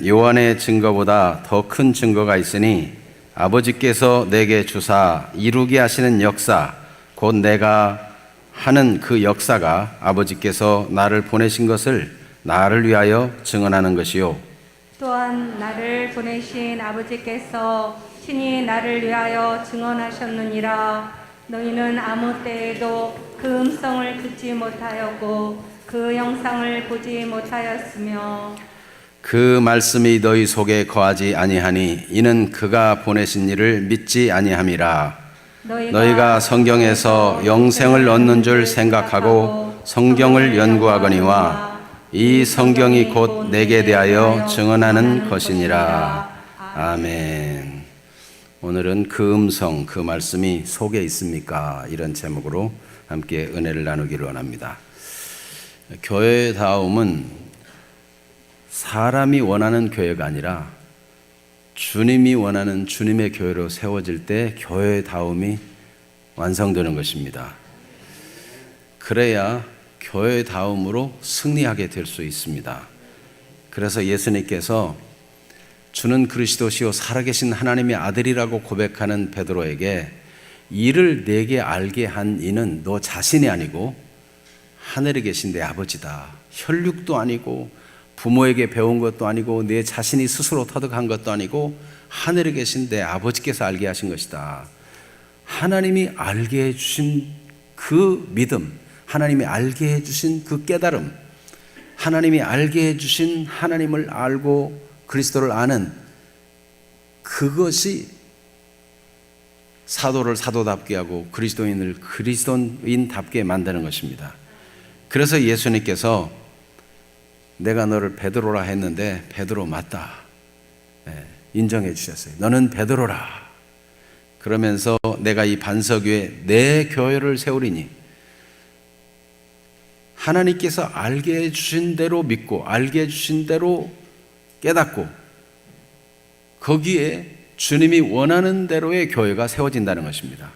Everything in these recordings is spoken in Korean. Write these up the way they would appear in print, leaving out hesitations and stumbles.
요한의 증거보다 더 큰 증거가 있으니 아버지께서 내게 주사 이루게 하시는 역사, 곧 내가 하는 그 역사가 아버지께서 나를 보내신 것을 나를 위하여 증언하는 것이요. 또한 나를 보내신 아버지께서 친히 나를 위하여 증언하셨느니라. 너희는 아무 때에도 그 음성을 듣지 못하였고 그 영상을 보지 못하였으며 그 말씀이 너희 속에 거하지 아니하니 이는 그가 보내신 이를 믿지 아니함이라. 너희가 성경에서 영생을 얻는 줄 생각하고 성경을 연구하거니와 이 성경이 곧 내게 대하여 증언하는 것이니라. 아멘. 오늘은 그 음성, 그 말씀이 속에 있습니까? 이런 제목으로 함께 은혜를 나누기를 원합니다. 교회다움은 사람이 원하는 교회가 아니라 주님이 원하는 주님의 교회로 세워질 때 교회다움이 완성되는 것입니다. 그래야 교회다움으로 승리하게 될 수 있습니다. 그래서 예수님께서 주는 그리스도시요 살아계신 하나님의 아들이라고 고백하는 베드로에게 이를 내게 알게 한 이는 너 자신이 아니고 하늘에 계신 내 아버지다. 혈육도 아니고 부모에게 배운 것도 아니고 내 자신이 스스로 터득한 것도 아니고 하늘에 계신 내 아버지께서 알게 하신 것이다. 하나님이 알게 해주신 그 믿음, 하나님이 알게 해주신 그 깨달음, 하나님이 알게 해주신 하나님을 알고 그리스도를 아는 그것이 사도를 사도답게 하고 그리스도인을 그리스도인답게 만드는 것입니다. 그래서 예수님께서 내가 너를 베드로라 했는데 베드로 맞다. 인정해 주셨어요. 너는 베드로라. 그러면서 내가 이 반석 위에 내 교회를 세우리니 하나님께서 알게 해주신 대로 믿고 알게 해주신 대로 깨닫고 거기에 주님이 원하는 대로의 교회가 세워진다는 것입니다.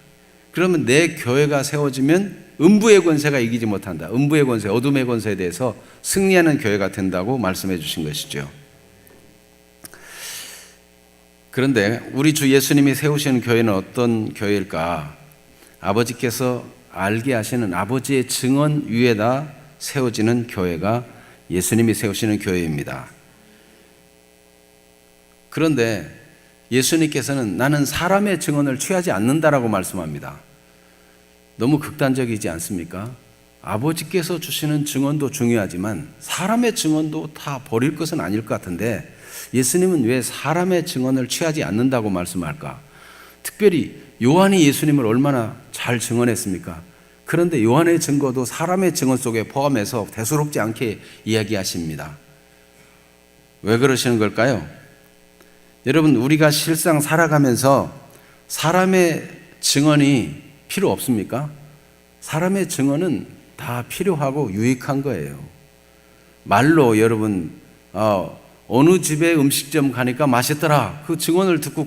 그러면 내 교회가 세워지면 음부의 권세가 이기지 못한다. 음부의 권세, 어둠의 권세에 대해서 승리하는 교회가 된다고 말씀해 주신 것이죠. 그런데 우리 주 예수님이 세우시는 교회는 어떤 교회일까? 아버지께서 알게 하시는 아버지의 증언 위에다 세워지는 교회가 예수님이 세우시는 교회입니다. 그런데 예수님께서는 나는 사람의 증언을 취하지 않는다라고 말씀합니다. 너무 극단적이지 않습니까? 아버지께서 주시는 증언도 중요하지만 사람의 증언도 다 버릴 것은 아닐 것 같은데 예수님은 왜 사람의 증언을 취하지 않는다고 말씀할까? 특별히 요한이 예수님을 얼마나 잘 증언했습니까? 그런데 요한의 증거도 사람의 증언 속에 포함해서 대수롭지 않게 이야기하십니다. 왜 그러시는 걸까요? 여러분, 우리가 실상 살아가면서 사람의 증언이 필요 없습니까? 사람의 증언은 다 필요하고 유익한 거예요. 말로 여러분 어느 집에 음식점 가니까 맛있더라. 그 증언을 듣고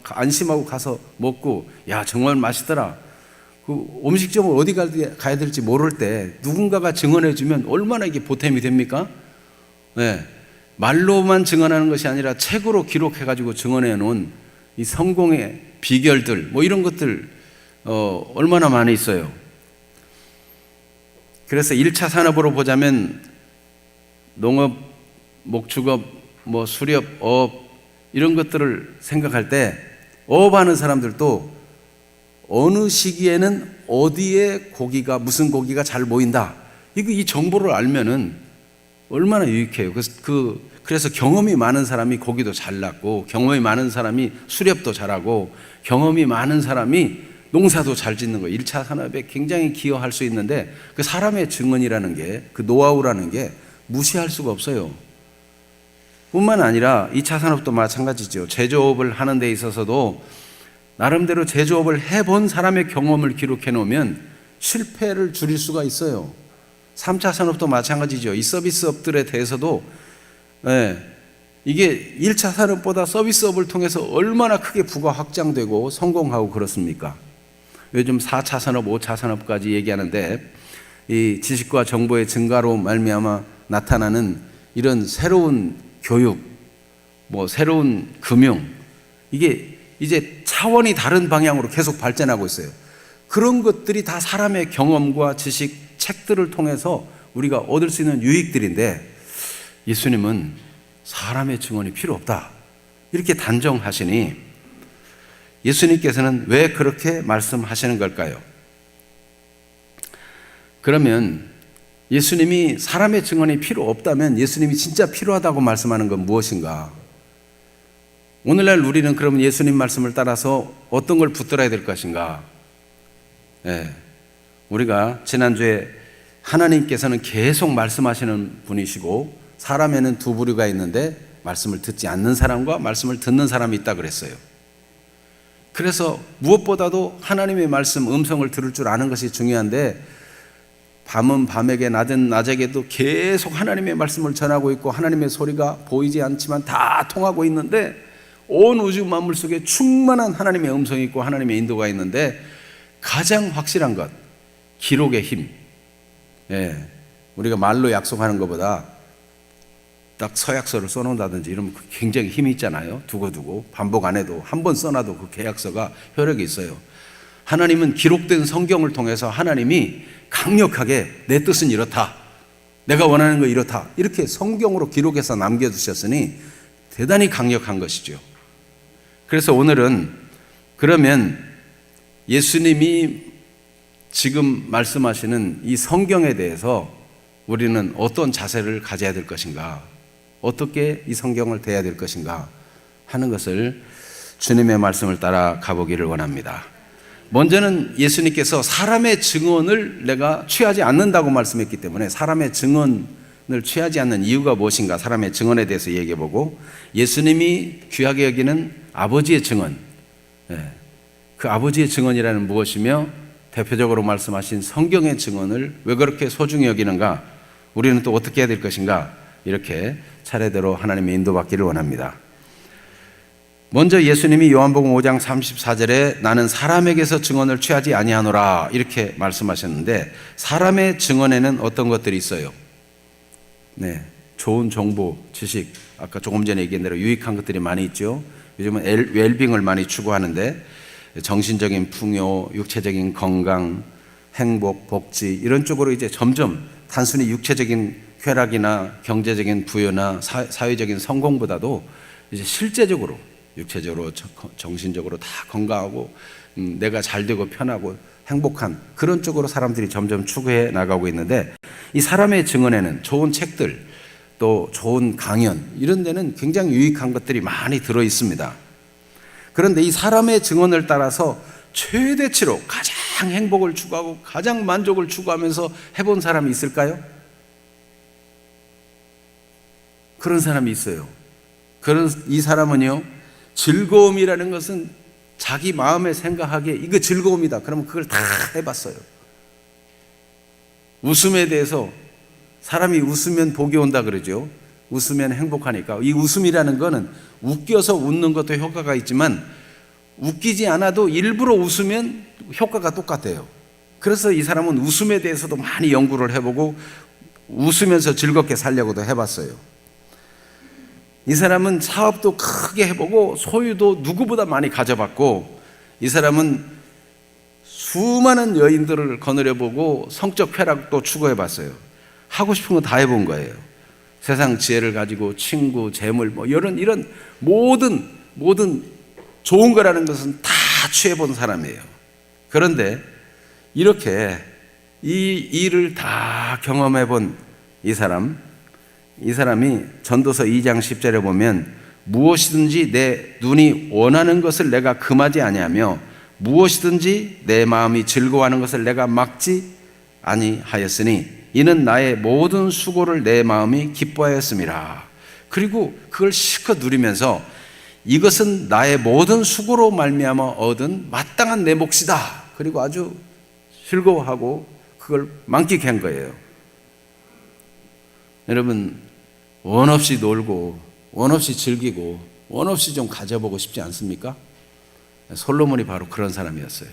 안심하고 가서 먹고 야 정말 맛있더라. 그 음식점을 어디 가야 될지 모를 때 누군가가 증언해 주면 얼마나 이게 보탬이 됩니까? 네. 말로만 증언하는 것이 아니라 책으로 기록해 가지고 증언해 놓은 이 성공의 비결들 뭐 이런 것들 얼마나 많이 있어요. 그래서 1차 산업으로 보자면 농업, 목축업, 뭐 수렵, 어업 이런 것들을 생각할 때 어업하는 사람들도 어느 시기에는 어디에 고기가 무슨 고기가 잘 모인다. 이 정보를 알면은 얼마나 유익해요. 그래서 경험이 많은 사람이 고기도 잘 낳고 경험이 많은 사람이 수렵도 잘하고 경험이 많은 사람이 농사도 잘 짓는 거예요. 1차 산업에 굉장히 기여할 수 있는데 그 사람의 증언이라는 게 그 노하우라는 게 무시할 수가 없어요. 뿐만 아니라 2차 산업도 마찬가지죠. 제조업을 하는 데 있어서도 나름대로 제조업을 해본 사람의 경험을 기록해 놓으면 실패를 줄일 수가 있어요. 3차 산업도 마찬가지죠. 이 서비스업들에 대해서도 이게 1차 산업보다 서비스업을 통해서 얼마나 크게 부가 확장되고 성공하고 그렇습니까? 요즘 4차 산업, 5차 산업까지 얘기하는데 이 지식과 정보의 증가로 말미암아 나타나는 이런 새로운 교육, 뭐 새로운 금융, 이게 이제 차원이 다른 방향으로 계속 발전하고 있어요. 그런 것들이 다 사람의 경험과 지식, 책들을 통해서 우리가 얻을 수 있는 유익들인데, 예수님은 사람의 증언이 필요 없다 이렇게 단정하시니, 예수님께서는 왜 그렇게 말씀하시는 걸까요? 그러면 예수님이 사람의 증언이 필요 없다면 예수님이 진짜 필요하다고 말씀하는 건 무엇인가? 오늘날 우리는 그러면 예수님 말씀을 따라서 어떤 걸 붙들어야 될 것인가? 우리가 지난주에 하나님께서는 계속 말씀하시는 분이시고 사람에는 두 부류가 있는데 말씀을 듣지 않는 사람과 말씀을 듣는 사람이 있다 그랬어요. 그래서 무엇보다도 하나님의 말씀, 음성을 들을 줄 아는 것이 중요한데, 밤은 밤에게 낮은 낮에게도 계속 하나님의 말씀을 전하고 있고 하나님의 소리가 보이지 않지만 다 통하고 있는데, 온 우주 만물 속에 충만한 하나님의 음성이 있고 하나님의 인도가 있는데, 가장 확실한 것, 기록의 힘. 우리가 말로 약속하는 것보다 딱 서약서를 써놓는다든지 이러면 굉장히 힘이 있잖아요. 두고두고 반복 안 해도 한 번 써놔도 그 계약서가 효력이 있어요. 하나님은 기록된 성경을 통해서 하나님이 강력하게 내 뜻은 이렇다, 내가 원하는 거 이렇다, 이렇게 성경으로 기록해서 남겨두셨으니 대단히 강력한 것이죠. 그래서 오늘은 그러면 예수님이 지금 말씀하시는 이 성경에 대해서 우리는 어떤 자세를 가져야 될 것인가, 어떻게 이 성경을 대해야 될 것인가 하는 것을 주님의 말씀을 따라 가보기를 원합니다. 먼저는 예수님께서 사람의 증언을 내가 취하지 않는다고 말씀했기 때문에 사람의 증언을 취하지 않는 이유가 무엇인가, 사람의 증언에 대해서 얘기해보고, 예수님이 귀하게 여기는 아버지의 증언, 그 아버지의 증언이라는 무엇이며 대표적으로 말씀하신 성경의 증언을 왜 그렇게 소중히 여기는가, 우리는 또 어떻게 해야 될 것인가, 이렇게 차례대로 하나님의 인도받기를 원합니다. 먼저 예수님이 요한복음 5장 34절에 나는 사람에게서 증언을 취하지 아니하노라 이렇게 말씀하셨는데, 사람의 증언에는 어떤 것들이 있어요? 좋은 정보, 지식, 아까 조금 전에 얘기한 대로 유익한 것들이 많이 있죠. 요즘은 웰빙을 많이 추구하는데 정신적인 풍요, 육체적인 건강, 행복, 복지 이런 쪽으로 이제 점점 단순히 육체적인 쾌락이나 경제적인 부여나 사회적인 성공보다도 이제 실제적으로 육체적으로 정신적으로 다 건강하고 내가 잘 되고 편하고 행복한 그런 쪽으로 사람들이 점점 추구해 나가고 있는데, 이 사람의 증언에는 좋은 책들 또 좋은 강연 이런 데는 굉장히 유익한 것들이 많이 들어 있습니다. 그런데 이 사람의 증언을 따라서 최대치로 가장 행복을 추구하고 가장 만족을 추구하면서 해본 사람이 있을까요? 그런 사람이 있어요. 이 사람은요, 즐거움이라는 것은 자기 마음에 생각하기에 이거 즐거움이다 그러면 그걸 다 해봤어요. 웃음에 대해서 사람이 웃으면 복이 온다 그러죠. 웃으면 행복하니까. 이 웃음이라는 거는 웃겨서 웃는 것도 효과가 있지만 웃기지 않아도 일부러 웃으면 효과가 똑같아요. 그래서 이 사람은 웃음에 대해서도 많이 연구를 해보고 웃으면서 즐겁게 살려고도 해봤어요. 이 사람은 사업도 크게 해보고 소유도 누구보다 많이 가져봤고, 이 사람은 수많은 여인들을 거느려보고 성적 쾌락도 추구해봤어요. 하고 싶은 거 다 해본 거예요. 세상 지혜를 가지고 친구, 재물 뭐 이런 모든 좋은 거라는 것은 다 취해본 사람이에요. 그런데 이렇게 이 일을 다 경험해본 이 사람이 전도서 2장 10절에 보면 무엇이든지 내 눈이 원하는 것을 내가 금하지 아니하며 무엇이든지 내 마음이 즐거워하는 것을 내가 막지 아니하였으니 이는 나의 모든 수고를 내 마음이 기뻐하였음이라. 그리고 그걸 실컷 누리면서 이것은 나의 모든 수고로 말미암아 얻은 마땅한 내 몫이다. 그리고 아주 즐거워하고 그걸 만끽한 거예요. 여러분, 원 없이 놀고 원 없이 즐기고 원 없이 좀 가져보고 싶지 않습니까? 솔로몬이 바로 그런 사람이었어요.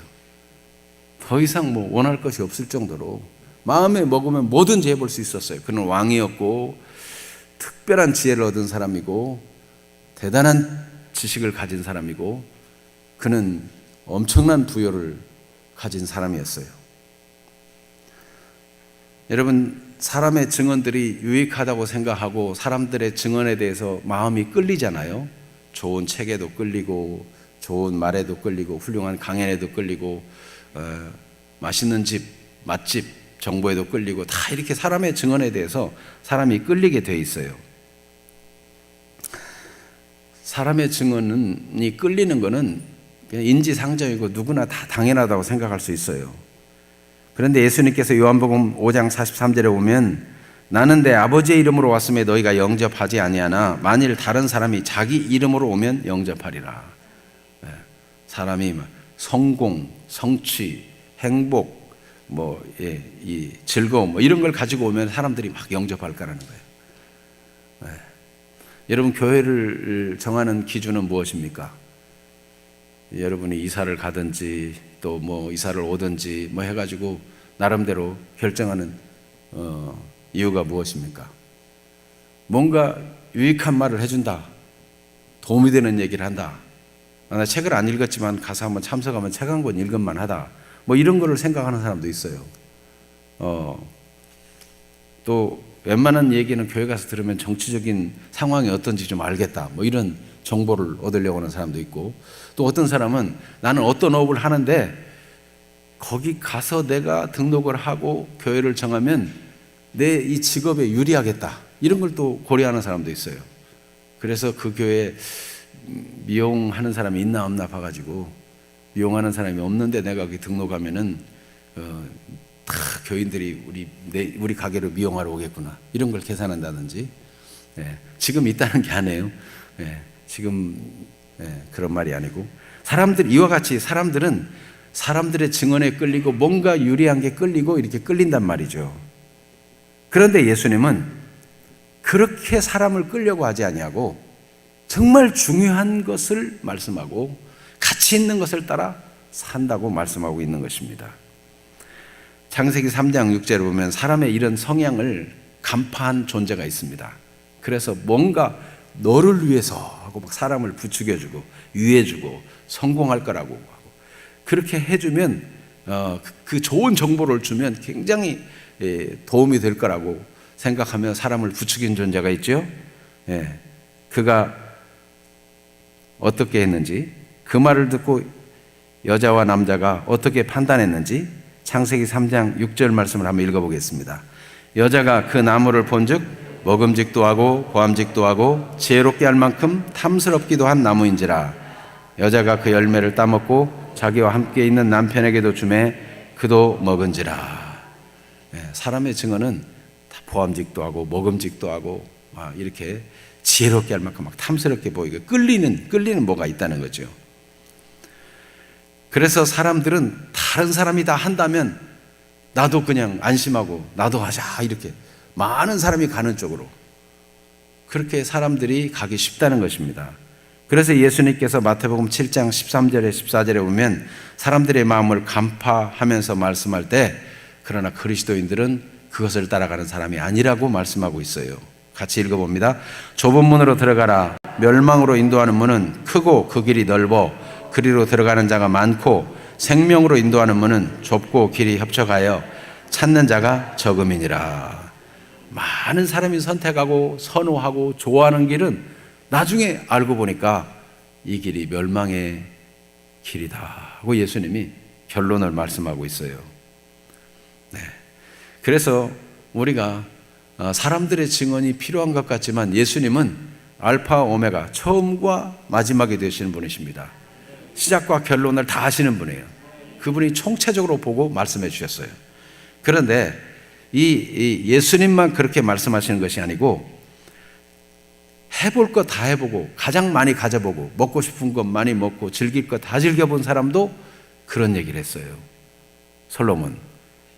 더 이상 뭐 원할 것이 없을 정도로 마음에 먹으면 뭐든지 해볼 수 있었어요. 그는 왕이었고 특별한 지혜를 얻은 사람이고 대단한 지식을 가진 사람이고 그는 엄청난 부여를 가진 사람이었어요. 여러분, 사람의 증언들이 유익하다고 생각하고 사람들의 증언에 대해서 마음이 끌리잖아요. 좋은 책에도 끌리고 좋은 말에도 끌리고 훌륭한 강연에도 끌리고 맛있는 집, 맛집 정보에도 끌리고 다 이렇게 사람의 증언에 대해서 사람이 끌리게 돼 있어요. 사람의 증언이 끌리는 것은 그냥 인지상정이고 누구나 다 당연하다고 생각할 수 있어요. 그런데 예수님께서 요한복음 5장 43절에 보면 나는 내 아버지의 이름으로 왔음에 너희가 영접하지 아니하나 만일 다른 사람이 자기 이름으로 오면 영접하리라. 사람이 성공, 성취, 행복, 이 즐거움 이런 걸 가지고 오면 사람들이 막 영접할 거라는 거예요. 여러분, 교회를 정하는 기준은 무엇입니까? 여러분이 이사를 가든지 또 이사를 오든지 해가지고 나름대로 결정하는 이유가 무엇입니까? 뭔가 유익한 말을 해준다, 도움이 되는 얘기를 한다, 나 책을 안 읽었지만 가서 한번 참석하면 책 한 권 읽은만 하다, 이런 거를 생각하는 사람도 있어요. 또 웬만한 얘기는 교회 가서 들으면 정치적인 상황이 어떤지 좀 알겠다, 이런 정보를 얻으려고 하는 사람도 있고, 또 어떤 사람은 나는 어떤 업을 하는데 거기 가서 내가 등록을 하고 교회를 정하면 내 이 직업에 유리하겠다, 이런 걸 또 고려하는 사람도 있어요. 그래서 그 교회에 미용하는 사람이 있나 없나 봐가지고 미용하는 사람이 없는데 내가 거기 등록하면은 다 교인들이 우리 가게로 미용하러 오겠구나, 이런 걸 계산한다든지. 지금 있다는 게 아니에요. 지금 그런 말이 아니고, 이와 같이 사람들은 사람들의 증언에 끌리고 뭔가 유리한 게 끌리고 이렇게 끌린단 말이죠. 그런데 예수님은 그렇게 사람을 끌려고 하지 아니하고 정말 중요한 것을 말씀하고 가치 있는 것을 따라 산다고 말씀하고 있는 것입니다. 창세기 3장 6절에 보면 사람의 이런 성향을 간파한 존재가 있습니다. 그래서 뭔가 너를 위해서 하고 막 사람을 부추겨주고 유해주고 성공할 거라고 하고 그렇게 해주면 그 좋은 정보를 주면 굉장히 도움이 될 거라고 생각하며 사람을 부추긴 존재가 있죠. 그가 어떻게 했는지, 그 말을 듣고 여자와 남자가 어떻게 판단했는지 창세기 3장 6절 말씀을 한번 읽어보겠습니다. 여자가 그 나무를 본즉 먹음직도 하고 보암직도 하고 지혜롭게 할 만큼 탐스럽기도 한 나무인지라. 여자가 그 열매를 따먹고 자기와 함께 있는 남편에게도 주매 그도 먹은지라. 사람의 증언은 다 보암직도 하고 먹음직도 하고 이렇게 지혜롭게 할 만큼 막 탐스럽게 보이고 끌리는 뭐가 있다는 거죠. 그래서 사람들은 다른 사람이 다 한다면 나도 그냥 안심하고 나도 하자, 이렇게 많은 사람이 가는 쪽으로 그렇게 사람들이 가기 쉽다는 것입니다. 그래서 예수님께서 마태복음 7장 13절에 14절에 보면 사람들의 마음을 간파하면서 말씀할 때 그러나 그리스도인들은 그것을 따라가는 사람이 아니라고 말씀하고 있어요. 같이 읽어봅니다. 좁은 문으로 들어가라. 멸망으로 인도하는 문은 크고 그 길이 넓어 그리로 들어가는 자가 많고 생명으로 인도하는 문은 좁고 길이 협착하여 찾는 자가 적음이니라. 많은 사람이 선택하고 선호하고 좋아하는 길은 나중에 알고 보니까 이 길이 멸망의 길이다 하고 예수님이 결론을 말씀하고 있어요. 그래서 우리가 사람들의 증언이 필요한 것 같지만 예수님은 알파 오메가, 처음과 마지막이 되시는 분이십니다. 시작과 결론을 다 아시는 분이에요. 그분이 총체적으로 보고 말씀해 주셨어요. 그런데 이 예수님만 그렇게 말씀하시는 것이 아니고 해볼 것 다 해보고 가장 많이 가져보고 먹고 싶은 것 많이 먹고 즐길 것 다 즐겨본 사람도 그런 얘기를 했어요. 솔로몬.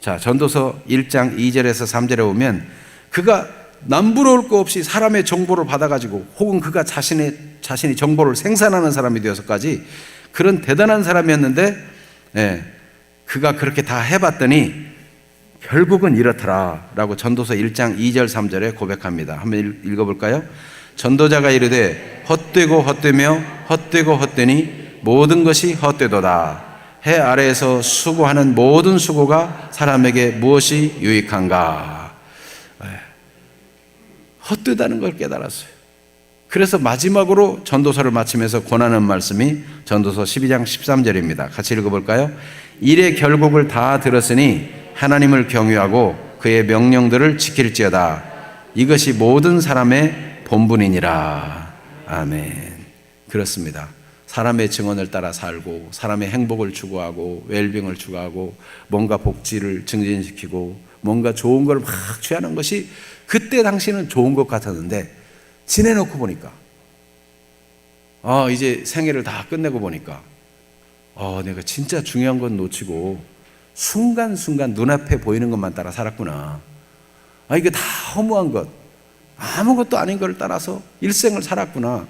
자, 전도서 1장 2절에서 3절에 보면 그가 남부러울 거 없이 사람의 정보를 받아가지고 혹은 그가 자신이 정보를 생산하는 사람이 되어서까지 그런 대단한 사람이었는데 그가 그렇게 다 해봤더니 결국은 이렇더라 라고 전도서 1장 2절 3절에 고백합니다. 한번 읽어볼까요? 전도자가 이르되 헛되고 헛되며 헛되고 헛되니 모든 것이 헛되도다. 해 아래에서 수고하는 모든 수고가 사람에게 무엇이 유익한가? 헛되다는 걸 깨달았어요. 그래서 마지막으로 전도서를 마치면서 권하는 말씀이 전도서 12장 13절입니다. 같이 읽어볼까요? 일의 결국을 다 들었으니 하나님을 경유하고 그의 명령들을 지킬지어다. 이것이 모든 사람의 본분이니라. 아멘. 그렇습니다. 사람의 증언을 따라 살고 사람의 행복을 추구하고 웰빙을 추구하고 뭔가 복지를 증진시키고 뭔가 좋은 걸 막 취하는 것이 그때 당시는 좋은 것 같았는데 지내놓고 보니까 이제 생애를 다 끝내고 보니까 내가 진짜 중요한 건 놓치고 순간순간 눈앞에 보이는 것만 따라 살았구나. 이게 다 허무한 것, 아무것도 아닌 걸 따라서 일생을 살았구나.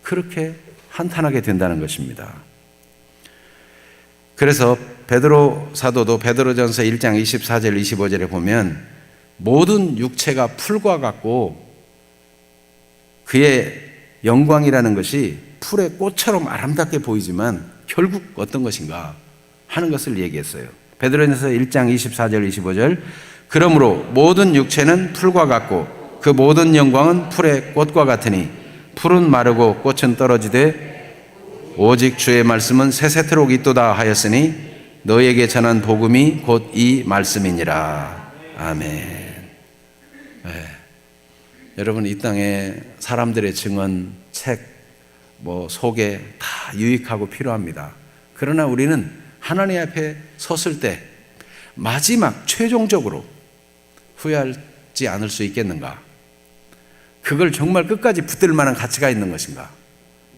그렇게 한탄하게 된다는 것입니다. 그래서 베드로 사도도 베드로전서 1장 24절 25절에 보면 모든 육체가 풀과 같고 그의 영광이라는 것이 풀의 꽃처럼 아름답게 보이지만 결국 어떤 것인가 하는 것을 얘기했어요. 베드로전서 1장 24절 25절 그러므로 모든 육체는 풀과 같고 그 모든 영광은 풀의 꽃과 같으니 풀은 마르고 꽃은 떨어지되 오직 주의 말씀은 세세토록 있도다 하였으니 너에게 전한 복음이 곧 이 말씀이니라. 아멘. 여러분, 이 땅에 사람들의 증언, 책, 소개 다 유익하고 필요합니다. 그러나 우리는 하나님 앞에 섰을 때 마지막 최종적으로 후회하지 않을 수 있겠는가? 그걸 정말 끝까지 붙들 만한 가치가 있는 것인가?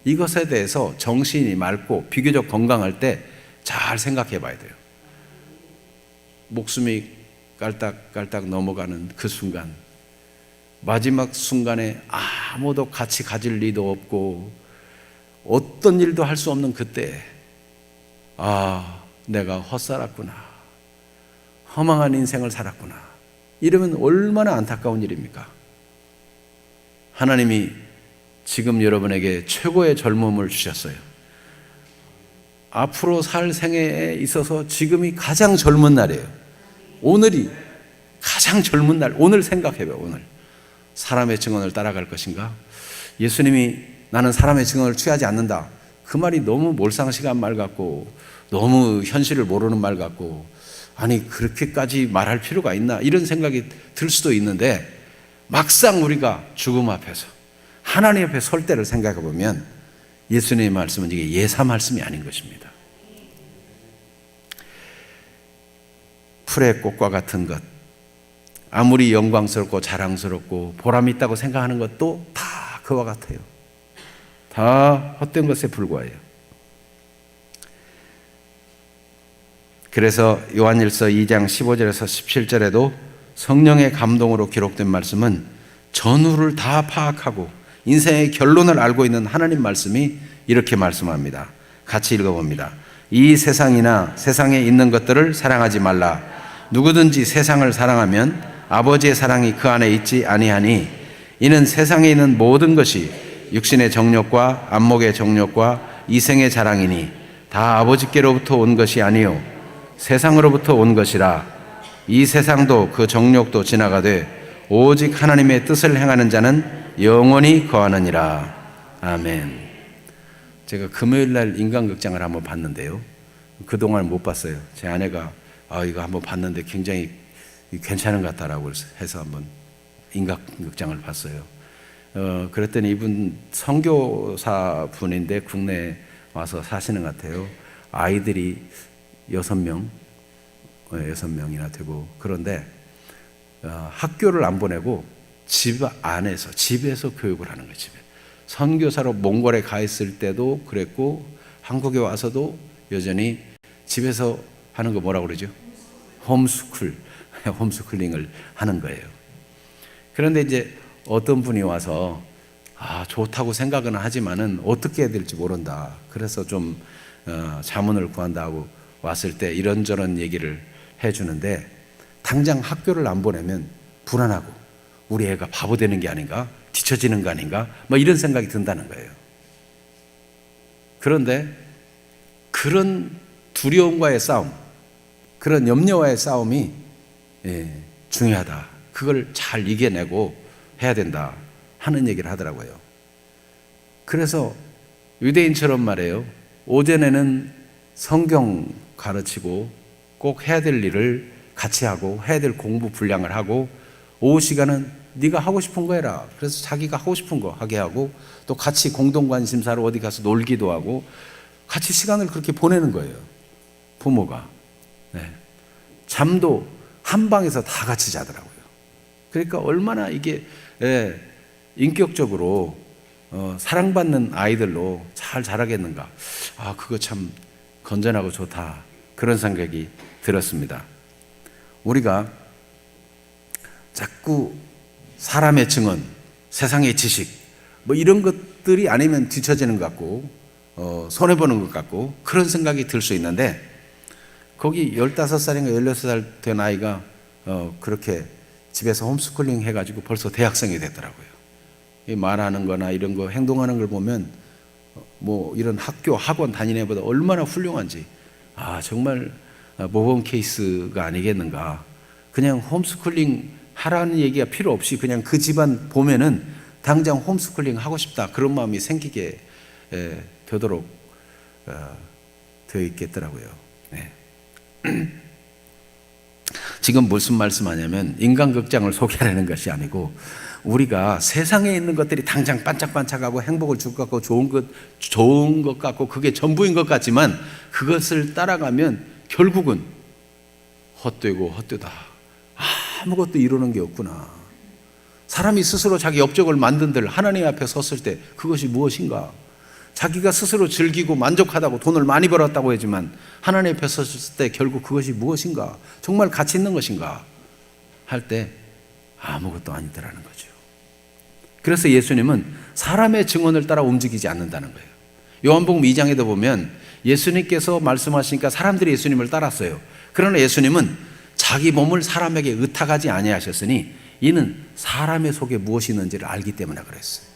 이것에 대해서 정신이 맑고 비교적 건강할 때 잘 생각해 봐야 돼요. 목숨이 깔딱깔딱 넘어가는 그 순간, 마지막 순간에 아무도 같이 가질 리도 없고 어떤 일도 할 수 없는 그때 내가 헛살았구나, 허망한 인생을 살았구나, 이러면 얼마나 안타까운 일입니까? 하나님이 지금 여러분에게 최고의 젊음을 주셨어요. 앞으로 살 생애에 있어서 지금이 가장 젊은 날이에요. 오늘이 가장 젊은 날. 오늘 생각해봐요. 오늘 사람의 증언을 따라갈 것인가? 예수님이 나는 사람의 증언을 취하지 않는다, 그 말이 너무 몰상식한 말 같고 너무 현실을 모르는 말 같고, 아니 그렇게까지 말할 필요가 있나, 이런 생각이 들 수도 있는데, 막상 우리가 죽음 앞에서 하나님 앞에 설 때를 생각해 보면 예수님의 말씀은 이게 예사 말씀이 아닌 것입니다. 풀의 꽃과 같은 것, 아무리 영광스럽고 자랑스럽고 보람 있다고 생각하는 것도 다 그와 같아요. 다 헛된 것에 불과해요. 그래서 요한일서 2장 15절에서 17절에도 성령의 감동으로 기록된 말씀은 전후를 다 파악하고 인생의 결론을 알고 있는 하나님 말씀이 이렇게 말씀합니다. 같이 읽어봅니다. 이 세상이나 세상에 있는 것들을 사랑하지 말라. 누구든지 세상을 사랑하면 아버지의 사랑이 그 안에 있지 아니하니 이는 세상에 있는 모든 것이 육신의 정욕과 안목의 정욕과 이생의 자랑이니 다 아버지께로부터 온 것이 아니요 세상으로부터 온 것이라. 이 세상도 그 정욕도 지나가되 오직 하나님의 뜻을 행하는 자는 영원히 거하느니라. 아멘. 제가 금요일날 인간극장을 한번 봤는데요, 그동안 못 봤어요. 제 아내가 이거 한번 봤는데 굉장히 괜찮은 것 같다라고 해서 한번 인간극장을 봤어요. 그랬더니 이분 선교사 분인데 국내에 와서 사시는 것 같아요. 아이들이 6명이나 되고, 그런데 학교를 안 보내고 집 안에서, 집에서 교육을 하는 거예요. 집에. 선교사로 몽골에 가 있을 때도 그랬고 한국에 와서도 여전히 집에서 하는 거 뭐라고 그러죠? 홈스쿨링을 하는 거예요. 그런데 이제 어떤 분이 와서 좋다고 생각은 하지만은 어떻게 해야 될지 모른다, 그래서 좀 자문을 구한다고 왔을 때 이런저런 얘기를 해주는데, 당장 학교를 안 보내면 불안하고 우리 애가 바보 되는 게 아닌가? 뒤처지는 거 아닌가? 뭐 이런 생각이 든다는 거예요. 그런데 그런 두려움과의 싸움, 그런 염려와의 싸움이 중요하다. 그걸 잘 이겨내고 해야 된다 하는 얘기를 하더라고요. 그래서 유대인처럼 말해요. 오전에는 성경 가르치고 꼭 해야 될 일을 같이 하고 해야 될 공부 분량을 하고 오후 시간은 네가 하고 싶은 거 해라. 그래서 자기가 하고 싶은 거 하게 하고 또 같이 공동 관심사로 어디 가서 놀기도 하고 같이 시간을 그렇게 보내는 거예요. 부모가. 네. 잠도 한 방에서 다 같이 자더라고요. 그러니까 얼마나 이게 인격적으로 사랑받는 아이들로 잘 자라겠는가. 아, 그거 참 건전하고 좋다. 그런 생각이 들었습니다. 우리가 자꾸 사람의 증언, 세상의 지식, 뭐 이런 것들이 아니면 뒤처지는 것 같고, 손해보는 것 같고, 그런 생각이 들 수 있는데, 거기 15살인가 16살 된 아이가 그렇게 집에서 홈스쿨링 해가지고 벌써 대학생이 됐더라고요. 말하는 거나 이런 거 행동하는 걸 보면 뭐 이런 학교, 학원 다니는 애보다 얼마나 훌륭한지, 아, 정말 모범 케이스가 아니겠는가. 그냥 홈스쿨링 하라는 얘기가 필요 없이 그냥 그 집안 보면은 당장 홈스쿨링 하고 싶다. 그런 마음이 생기게 되도록 되어 있겠더라고요. 네. 지금 무슨 말씀하냐면 인간극장을 소개하려는 것이 아니고 우리가 세상에 있는 것들이 당장 반짝반짝하고 행복을 줄 것 같고 좋은 것 같고 그게 전부인 것 같지만 그것을 따라가면 결국은 헛되고 헛되다. 아무것도 이루는 게 없구나. 사람이 스스로 자기 업적을 만든들 하나님 앞에 섰을 때 그것이 무엇인가? 자기가 스스로 즐기고 만족하다고 돈을 많이 벌었다고 하지만 하나님 앞에 섰을 때 결국 그것이 무엇인가? 정말 가치 있는 것인가? 할 때 아무것도 아니더라는 거죠. 그래서 예수님은 사람의 증언을 따라 움직이지 않는다는 거예요. 요한복음 2장에도 보면 예수님께서 말씀하시니까 사람들이 예수님을 따랐어요. 그러나 예수님은 자기 몸을 사람에게 의탁하지 아니하셨으니 이는 사람의 속에 무엇이 있는지를 알기 때문에 그랬어요.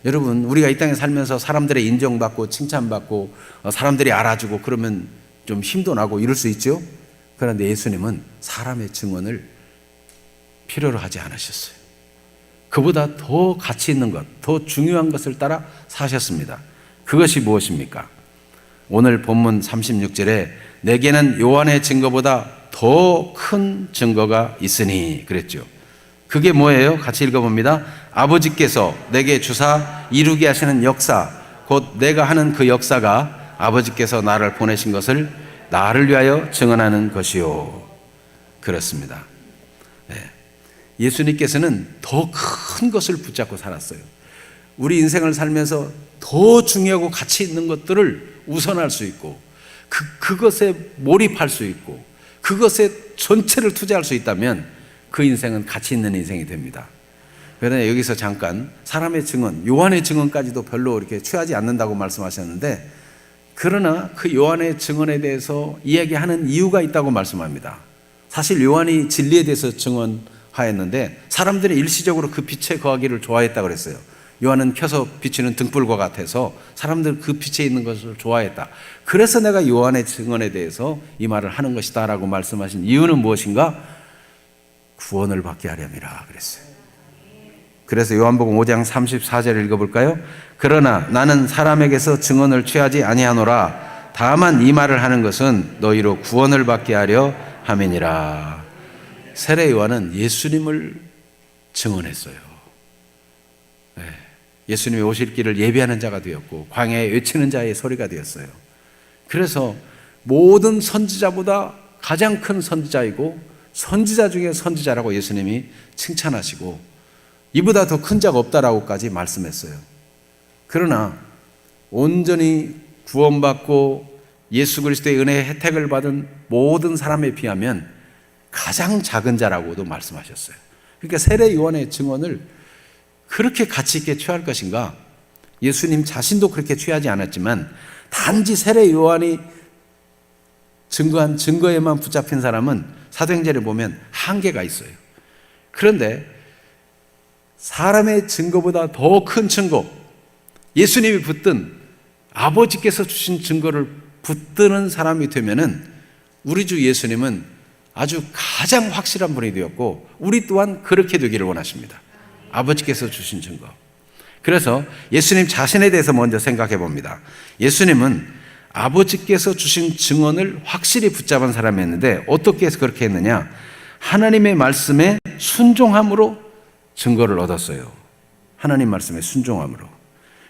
여러분, 우리가 이 땅에 살면서 사람들의 인정받고 칭찬받고 사람들이 알아주고 그러면 좀 힘도 나고 이럴 수 있죠. 그런데 예수님은 사람의 증언을 필요로 하지 않으셨어요. 그보다 더 가치 있는 것, 더 중요한 것을 따라 사셨습니다. 그것이 무엇입니까? 오늘 본문 36절에 내게는 요한의 증거보다 더 큰 증거가 있으니 그랬죠. 그게 뭐예요? 같이 읽어봅니다. 아버지께서 내게 주사 이루게 하시는 역사, 곧 내가 하는 그 역사가 아버지께서 나를 보내신 것을 나를 위하여 증언하는 것이요. 그렇습니다. 네. 예수님께서는 더 큰 것을 붙잡고 살았어요. 우리 인생을 살면서 더 중요하고 가치 있는 것들을 우선할 수 있고 그것에 몰입할 수 있고 그것에 전체를 투자할 수 있다면 그 인생은 가치 있는 인생이 됩니다. 그러나 여기서 잠깐 사람의 증언, 요한의 증언까지도 별로 이렇게 취하지 않는다고 말씀하셨는데 그러나 그 요한의 증언에 대해서 이야기하는 이유가 있다고 말씀합니다. 사실 요한이 진리에 대해서 증언하였는데 사람들이 일시적으로 그 빛에 거하기를 좋아했다고 그랬어요. 요한은 켜서 비치는 등불과 같아서 사람들은 그 빛에 있는 것을 좋아했다. 그래서 내가 요한의 증언에 대해서 이 말을 하는 것이다 라고 말씀하신 이유는 무엇인가? 구원을 받게 하렴이라 그랬어요. 그래서 요한복음 5장 34절을 읽어볼까요? 그러나 나는 사람에게서 증언을 취하지 아니하노라. 다만 이 말을 하는 것은 너희로 구원을 받게 하려 함이니라. 세례 요한은 예수님을 증언했어요. 네. 예수님이 오실 길을 예비하는 자가 되었고 광야에 외치는 자의 소리가 되었어요. 그래서 모든 선지자보다 가장 큰 선지자이고 선지자 중에 선지자라고 예수님이 칭찬하시고 이보다 더 큰 자가 없다라고까지 말씀했어요. 그러나 온전히 구원받고 예수 그리스도의 은혜의 혜택을 받은 모든 사람에 비하면 가장 작은 자라고도 말씀하셨어요. 그러니까 세례 요한의 증언을 그렇게 가치 있게 취할 것인가? 예수님 자신도 그렇게 취하지 않았지만 단지 세례 요한이 증거한 증거에만 붙잡힌 사람은 사도행전에 보면 한계가 있어요. 그런데 사람의 증거보다 더 큰 증거, 예수님이 붙든 아버지께서 주신 증거를 붙드는 사람이 되면은 우리 주 예수님은 아주 가장 확실한 분이 되었고 우리 또한 그렇게 되기를 원하십니다. 아버지께서 주신 증거. 그래서 예수님 자신에 대해서 먼저 생각해 봅니다. 예수님은 아버지께서 주신 증언을 확실히 붙잡은 사람이었는데 어떻게 해서 그렇게 했느냐? 하나님의 말씀에 순종함으로 증거를 얻었어요. 하나님 말씀에 순종함으로.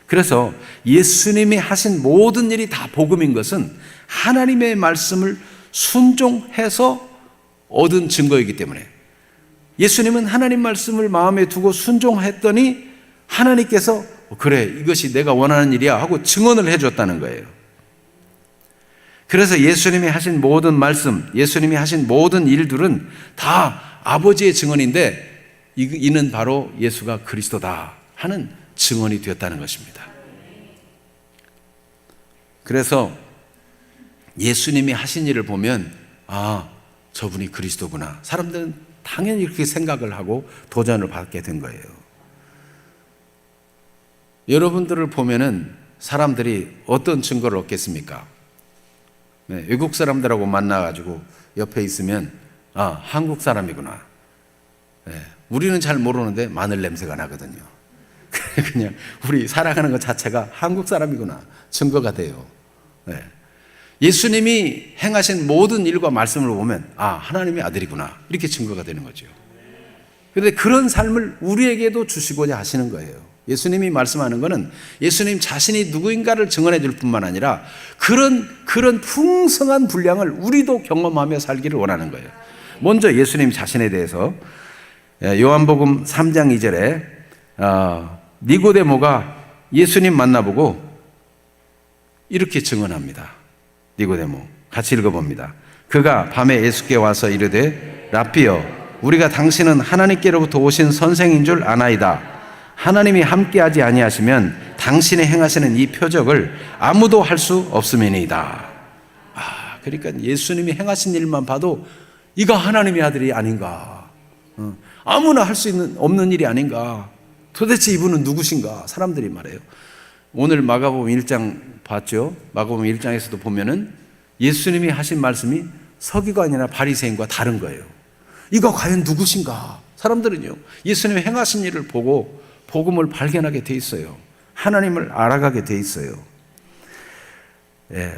그래서 예수님이 하신 모든 일이 다 복음인 것은 하나님의 말씀을 순종해서 얻은 증거이기 때문에 예수님은 하나님 말씀을 마음에 두고 순종했더니 하나님께서 그래, 이것이 내가 원하는 일이야 하고 증언을 해줬다는 거예요. 그래서 예수님이 하신 모든 말씀, 예수님이 하신 모든 일들은 다 아버지의 증언인데 이는 바로 예수가 그리스도다 하는 증언이 되었다는 것입니다. 그래서 예수님이 하신 일을 보면 아, 저분이 그리스도구나. 사람들은 당연히 이렇게 생각을 하고 도전을 받게 된 거예요. 여러분들을 보면은 사람들이 어떤 증거를 얻겠습니까? 네, 외국 사람들하고 만나가지고 옆에 있으면 아, 한국 사람이구나. 네, 우리는 잘 모르는데 마늘 냄새가 나거든요. 그냥 우리 살아가는 것 자체가 한국 사람이구나 증거가 돼요. 네. 예수님이 행하신 모든 일과 말씀을 보면 아, 하나님의 아들이구나 이렇게 증거가 되는 거죠. 그런데 그런 삶을 우리에게도 주시고자 하시는 거예요. 예수님이 말씀하는 것은 예수님 자신이 누구인가를 증언해 줄 뿐만 아니라 그런 풍성한 분량을 우리도 경험하며 살기를 원하는 거예요. 먼저 예수님 자신에 대해서 요한복음 3장 2절에 니고데모가 예수님 만나보고 이렇게 증언합니다. 니고데모 같이 읽어봅니다. 그가 밤에 예수께 와서 이르되 랍비여 우리가 당신은 하나님께로부터 오신 선생인 줄 아나이다. 하나님이 함께하지 아니하시면 당신이 행하시는 이 표적을 아무도 할 수 없음이니이다. 그러니까 예수님이 행하신 일만 봐도 이가 하나님의 아들이 아닌가, 아무나 할 수 없는 일이 아닌가, 도대체 이분은 누구신가 사람들이 말해요. 오늘 마가복음 1장 봤죠? 마가복음 1장에서도 보면은 예수님이 하신 말씀이 서기관이나 바리새인과 다른 거예요. 이가 과연 누구신가? 사람들은요 예수님이 행하신 일을 보고 복음을 발견하게 돼 있어요. 하나님을 알아가게 돼 있어요.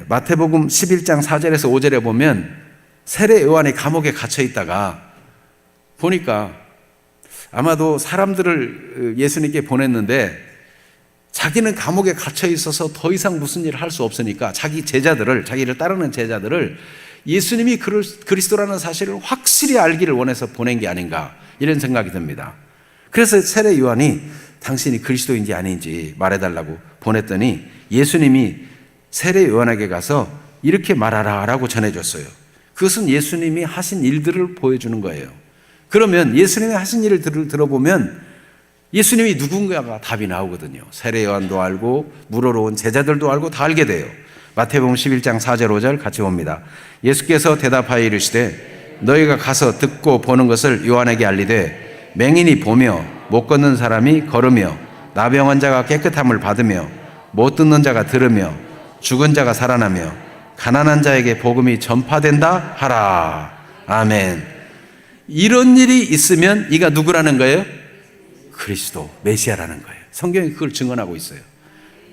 마태복음 11장 4절에서 5절에 보면 세례 요한이 감옥에 갇혀 있다가 보니까 아마도 사람들을 예수님께 보냈는데 자기는 감옥에 갇혀 있어서 더 이상 무슨 일을 할 수 없으니까 자기를 따르는 제자들을 예수님이 그리스도라는 사실을 확실히 알기를 원해서 보낸 게 아닌가 이런 생각이 듭니다. 그래서 세례 요한이 당신이 그리스도인지 아닌지 말해달라고 보냈더니 예수님이 세례 요한에게 가서 이렇게 말하라 라고 전해줬어요. 그것은 예수님이 하신 일들을 보여주는 거예요. 그러면 예수님이 하신 일을 들어보면 예수님이 누군가가 답이 나오거든요. 세례 요한도 알고 물으러 온 제자들도 알고 다 알게 돼요. 마태복음 11장 4절 5절 같이 봅니다. 예수께서 대답하여 이르시되 너희가 가서 듣고 보는 것을 요한에게 알리되 맹인이 보며 못 걷는 사람이 걸으며 나병 환자가 깨끗함을 받으며 못 듣는 자가 들으며 죽은 자가 살아나며 가난한 자에게 복음이 전파된다 하라. 아멘. 이런 일이 있으면 이가 누구라는 거예요? 그리스도, 메시아라는 거예요. 성경이 그걸 증언하고 있어요.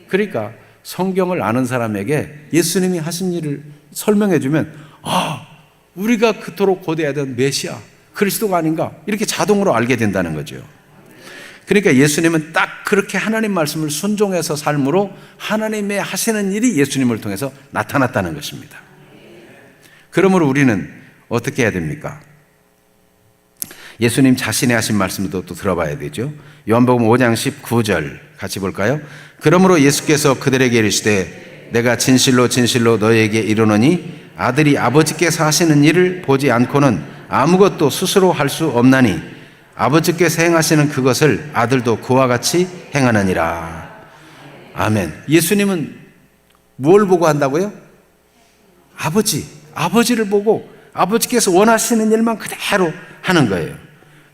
그러니까 성경을 아는 사람에게 예수님이 하신 일을 설명해 주면 아, 우리가 그토록 고대하던 메시아, 그리스도가 아닌가 이렇게 자동으로 알게 된다는 거죠. 그러니까 예수님은 딱 그렇게 하나님 말씀을 순종해서 삶으로 하나님의 하시는 일이 예수님을 통해서 나타났다는 것입니다. 그러므로 우리는 어떻게 해야 됩니까? 예수님 자신이 하신 말씀도 또 들어봐야 되죠. 요한복음 5장 19절 같이 볼까요? 그러므로 예수께서 그들에게 이르시되 내가 진실로 진실로 너희에게 이르노니 아들이 아버지께서 하시는 일을 보지 않고는 아무것도 스스로 할 수 없나니 아버지께서 행하시는 그것을 아들도 그와 같이 행하느니라. 아멘. 예수님은 뭘 보고 한다고요? 아버지를 보고 아버지께서 원하시는 일만 그대로 하는 거예요.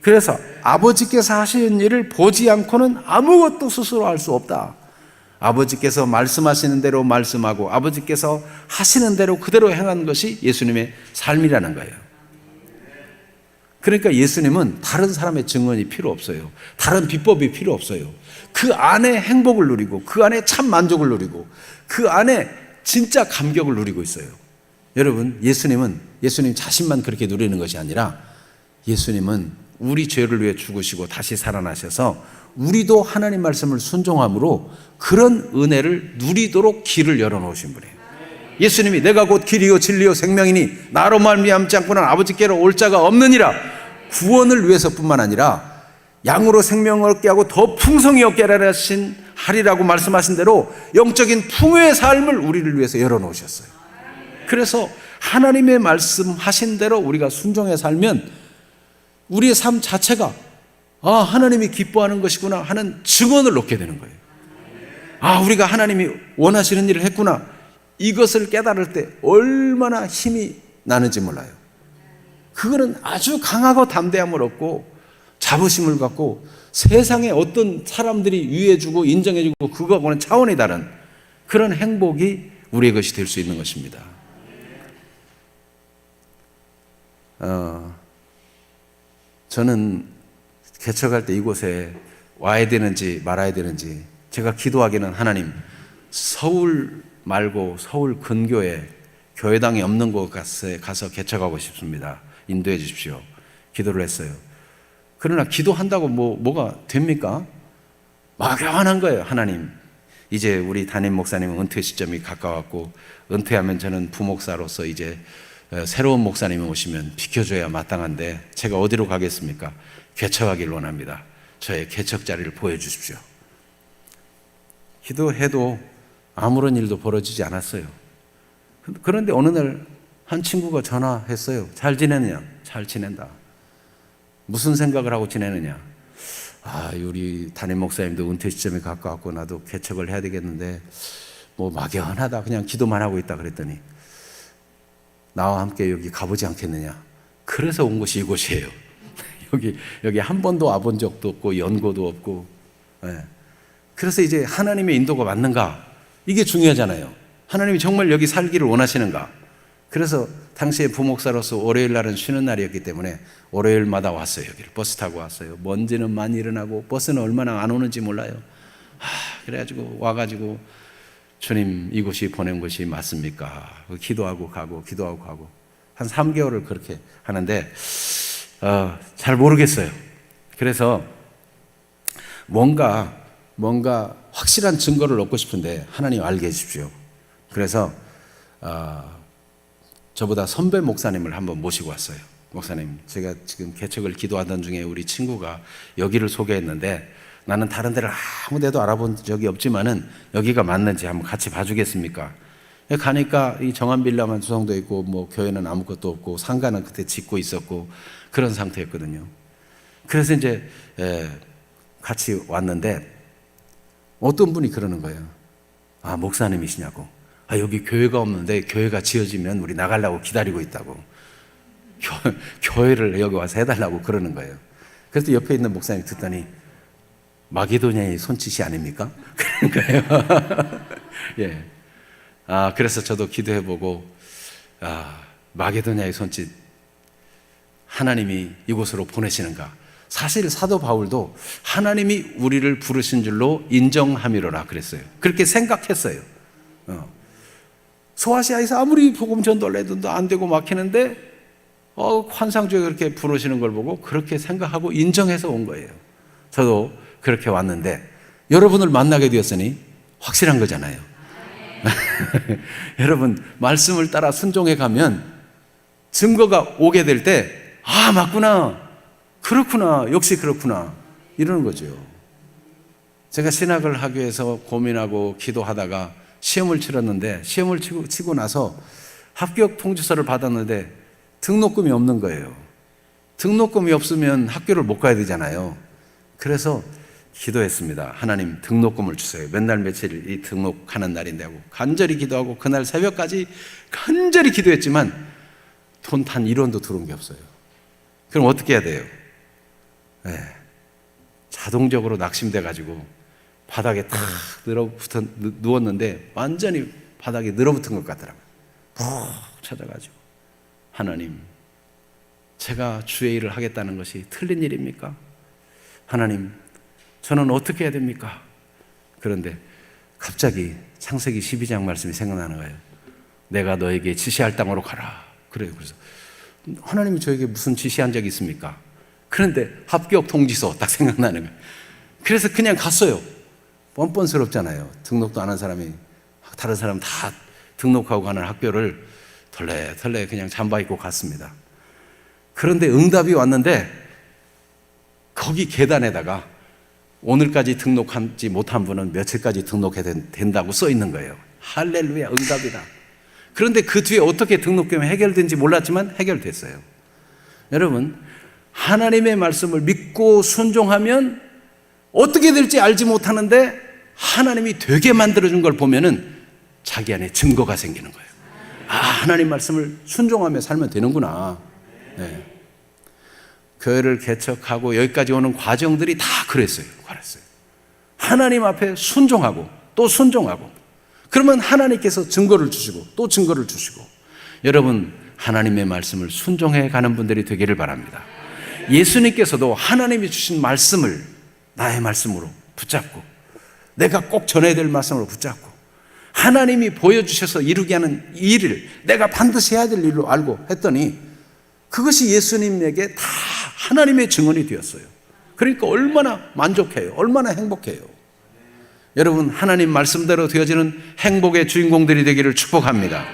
그래서 아버지께서 하시는 일을 보지 않고는 아무것도 스스로 할 수 없다. 아버지께서 말씀하시는 대로 말씀하고 아버지께서 하시는 대로 그대로 행하는 것이 예수님의 삶이라는 거예요. 그러니까 예수님은 다른 사람의 증언이 필요 없어요. 다른 비법이 필요 없어요. 그 안에 행복을 누리고 그 안에 참 만족을 누리고 그 안에 진짜 감격을 누리고 있어요. 여러분, 예수님 자신만 그렇게 누리는 것이 아니라 예수님은 우리 죄를 위해 죽으시고 다시 살아나셔서 우리도 하나님 말씀을 순종함으로 그런 은혜를 누리도록 길을 열어놓으신 분이에요. 예수님이 내가 곧 길이요 진리요 생명이니 나로 말미암지 않고는 아버지께로 올 자가 없느니라. 구원을 위해서뿐만 아니라 양으로 생명을 얻게 하고 더 풍성히 얻게 하리라고 말씀하신 대로 영적인 풍요의 삶을 우리를 위해서 열어놓으셨어요. 그래서 하나님의 말씀하신 대로 우리가 순종해 살면 우리의 삶 자체가 하나님이 기뻐하는 것이구나 하는 증언을 놓게 되는 거예요. 우리가 하나님이 원하시는 일을 했구나. 이것을 깨달을 때 얼마나 힘이 나는지 몰라요. 그거는 아주 강하고 담대함을 얻고 자부심을 갖고 세상에 어떤 사람들이 위해주고 인정해주고 그거하고는 차원이 다른 그런 행복이 우리의 것이 될 수 있는 것입니다. 저는 개척할 때 이곳에 와야 되는지 말아야 되는지 제가 기도하기는 하나님, 서울 말고 서울 근교에 교회당이 없는 곳에 가서 개척하고 싶습니다. 인도해 주십시오. 기도를 했어요. 그러나 기도한다고 뭐가 됩니까? 막연한 거예요. 하나님, 이제 우리 담임 목사님은 은퇴 시점이 가까웠고 은퇴하면 저는 부목사로서 이제 새로운 목사님이 오시면 비켜줘야 마땅한데 제가 어디로 가겠습니까? 개척하기를 원합니다. 저의 개척 자리를 보여주십시오. 기도해도 아무런 일도 벌어지지 않았어요. 그런데 어느 날 한 친구가 전화했어요. 잘 지내느냐? 잘 지낸다. 무슨 생각을 하고 지내느냐? 우리 담임 목사님도 은퇴 시점이 가까웠고 나도 개척을 해야 되겠는데 막연하다. 그냥 기도만 하고 있다 그랬더니 나와 함께 여기 가보지 않겠느냐? 그래서 온 곳이 이곳이에요. 여기 한 번도 와본 적도 없고 연고도 없고. 그래서 이제 하나님의 인도가 맞는가? 이게 중요하잖아요. 하나님이 정말 여기 살기를 원하시는가? 그래서 당시에 부목사로서 월요일 날은 쉬는 날이었기 때문에 월요일마다 왔어요. 여기를 버스 타고 왔어요. 먼지는 많이 일어나고 버스는 얼마나 안 오는지 몰라요. 그래가지고 와가지고 주님, 이곳이 보낸 곳이 맞습니까? 기도하고 가고 기도하고 가고 한 3개월을 그렇게 하는데 잘 모르겠어요. 그래서 뭔가 확실한 증거를 얻고 싶은데 하나님 알게 해주십시오. 그래서 저보다 선배 목사님을 한번 모시고 왔어요. 목사님, 제가 지금 개척을 기도하던 중에 우리 친구가 여기를 소개했는데 나는 다른 데를 아무 데도 알아본 적이 없지만은 여기가 맞는지 한번 같이 봐주겠습니까? 가니까 이 정한빌라만 조성되어 있고 교회는 아무것도 없고 상가는 그때 짓고 있었고 그런 상태였거든요. 그래서 이제 같이 왔는데 어떤 분이 그러는 거예요. 목사님이시냐고. 여기 교회가 없는데 교회가 지어지면 우리 나가려고 기다리고 있다고. 교회를 여기 와서 해달라고 그러는 거예요. 그래서 옆에 있는 목사님이 듣더니 마게도냐의 손짓이 아닙니까? 그런 거예요. 예. 그래서 저도 기도해보고 마게도냐의 손짓, 하나님이 이곳으로 보내시는가? 사실 사도 바울도 하나님이 우리를 부르신 줄로 인정함이로라 그랬어요. 그렇게 생각했어요. 소아시아에서 아무리 복음 전도를 해도 안 되고 막히는데 환상적으로 그렇게 부르시는 걸 보고 그렇게 생각하고 인정해서 온 거예요. 저도 그렇게 왔는데 여러분을 만나게 되었으니 확실한 거잖아요. 여러분, 말씀을 따라 순종해 가면 증거가 오게 될 때 맞구나, 그렇구나, 역시 그렇구나 이러는 거죠. 제가 신학을 하기 위해서 고민하고 기도하다가 시험을 치렀는데 시험을 치고 나서 합격 통지서를 받았는데 등록금이 없는 거예요. 등록금이 없으면 학교를 못 가야 되잖아요. 그래서 기도했습니다. 하나님, 등록금을 주세요. 몇 날 며칠 이 등록하는 날인데 하고 간절히 기도하고 그날 새벽까지 간절히 기도했지만 돈 단 1원도 들어온 게 없어요. 그럼 어떻게 해야 돼요? 자동적으로 낙심돼 가지고 바닥에 탁 늘어붙어 누웠는데 완전히 바닥에 늘어붙은 것 같더라고요. 푹 찾아가지고, 하나님, 제가 주의 일을 하겠다는 것이 틀린 일입니까? 하나님, 저는 어떻게 해야 됩니까? 그런데 갑자기 창세기 12장 말씀이 생각나는 거예요. 내가 너에게 지시할 땅으로 가라. 그래요. 그래서 하나님이 저에게 무슨 지시한 적이 있습니까? 그런데 합격 통지서 딱 생각나는 거예요. 그래서 그냥 갔어요. 뻔뻔스럽잖아요. 등록도 안 한 사람이 다른 사람 다 등록하고 가는 학교를 털레털레 그냥 잠바 입고 갔습니다. 그런데 응답이 왔는데 거기 계단에다가 오늘까지 등록하지 못한 분은 며칠까지 등록해야 된다고 써 있는 거예요. 할렐루야, 응답이다. 그런데 그 뒤에 어떻게 등록되면 해결된지 몰랐지만 해결됐어요. 여러분, 하나님의 말씀을 믿고 순종하면 어떻게 될지 알지 못하는데 하나님이 되게 만들어준 걸 보면은 자기 안에 증거가 생기는 거예요. 아, 하나님 말씀을 순종하며 살면 되는구나. 네. 교회를 개척하고 여기까지 오는 과정들이 다 그랬어요. 하나님 앞에 순종하고 또 순종하고, 그러면 하나님께서 증거를 주시고 또 증거를 주시고, 여러분, 하나님의 말씀을 순종해 가는 분들이 되기를 바랍니다. 예수님께서도 하나님이 주신 말씀을 나의 말씀으로 붙잡고, 내가 꼭 전해야 될 말씀으로 붙잡고, 하나님이 보여주셔서 이루게 하는 일을 내가 반드시 해야 될 일로 알고 했더니 그것이 예수님에게 다 하나님의 증언이 되었어요. 그러니까 얼마나 만족해요. 얼마나 행복해요. 여러분, 하나님 말씀대로 되어지는 행복의 주인공들이 되기를 축복합니다.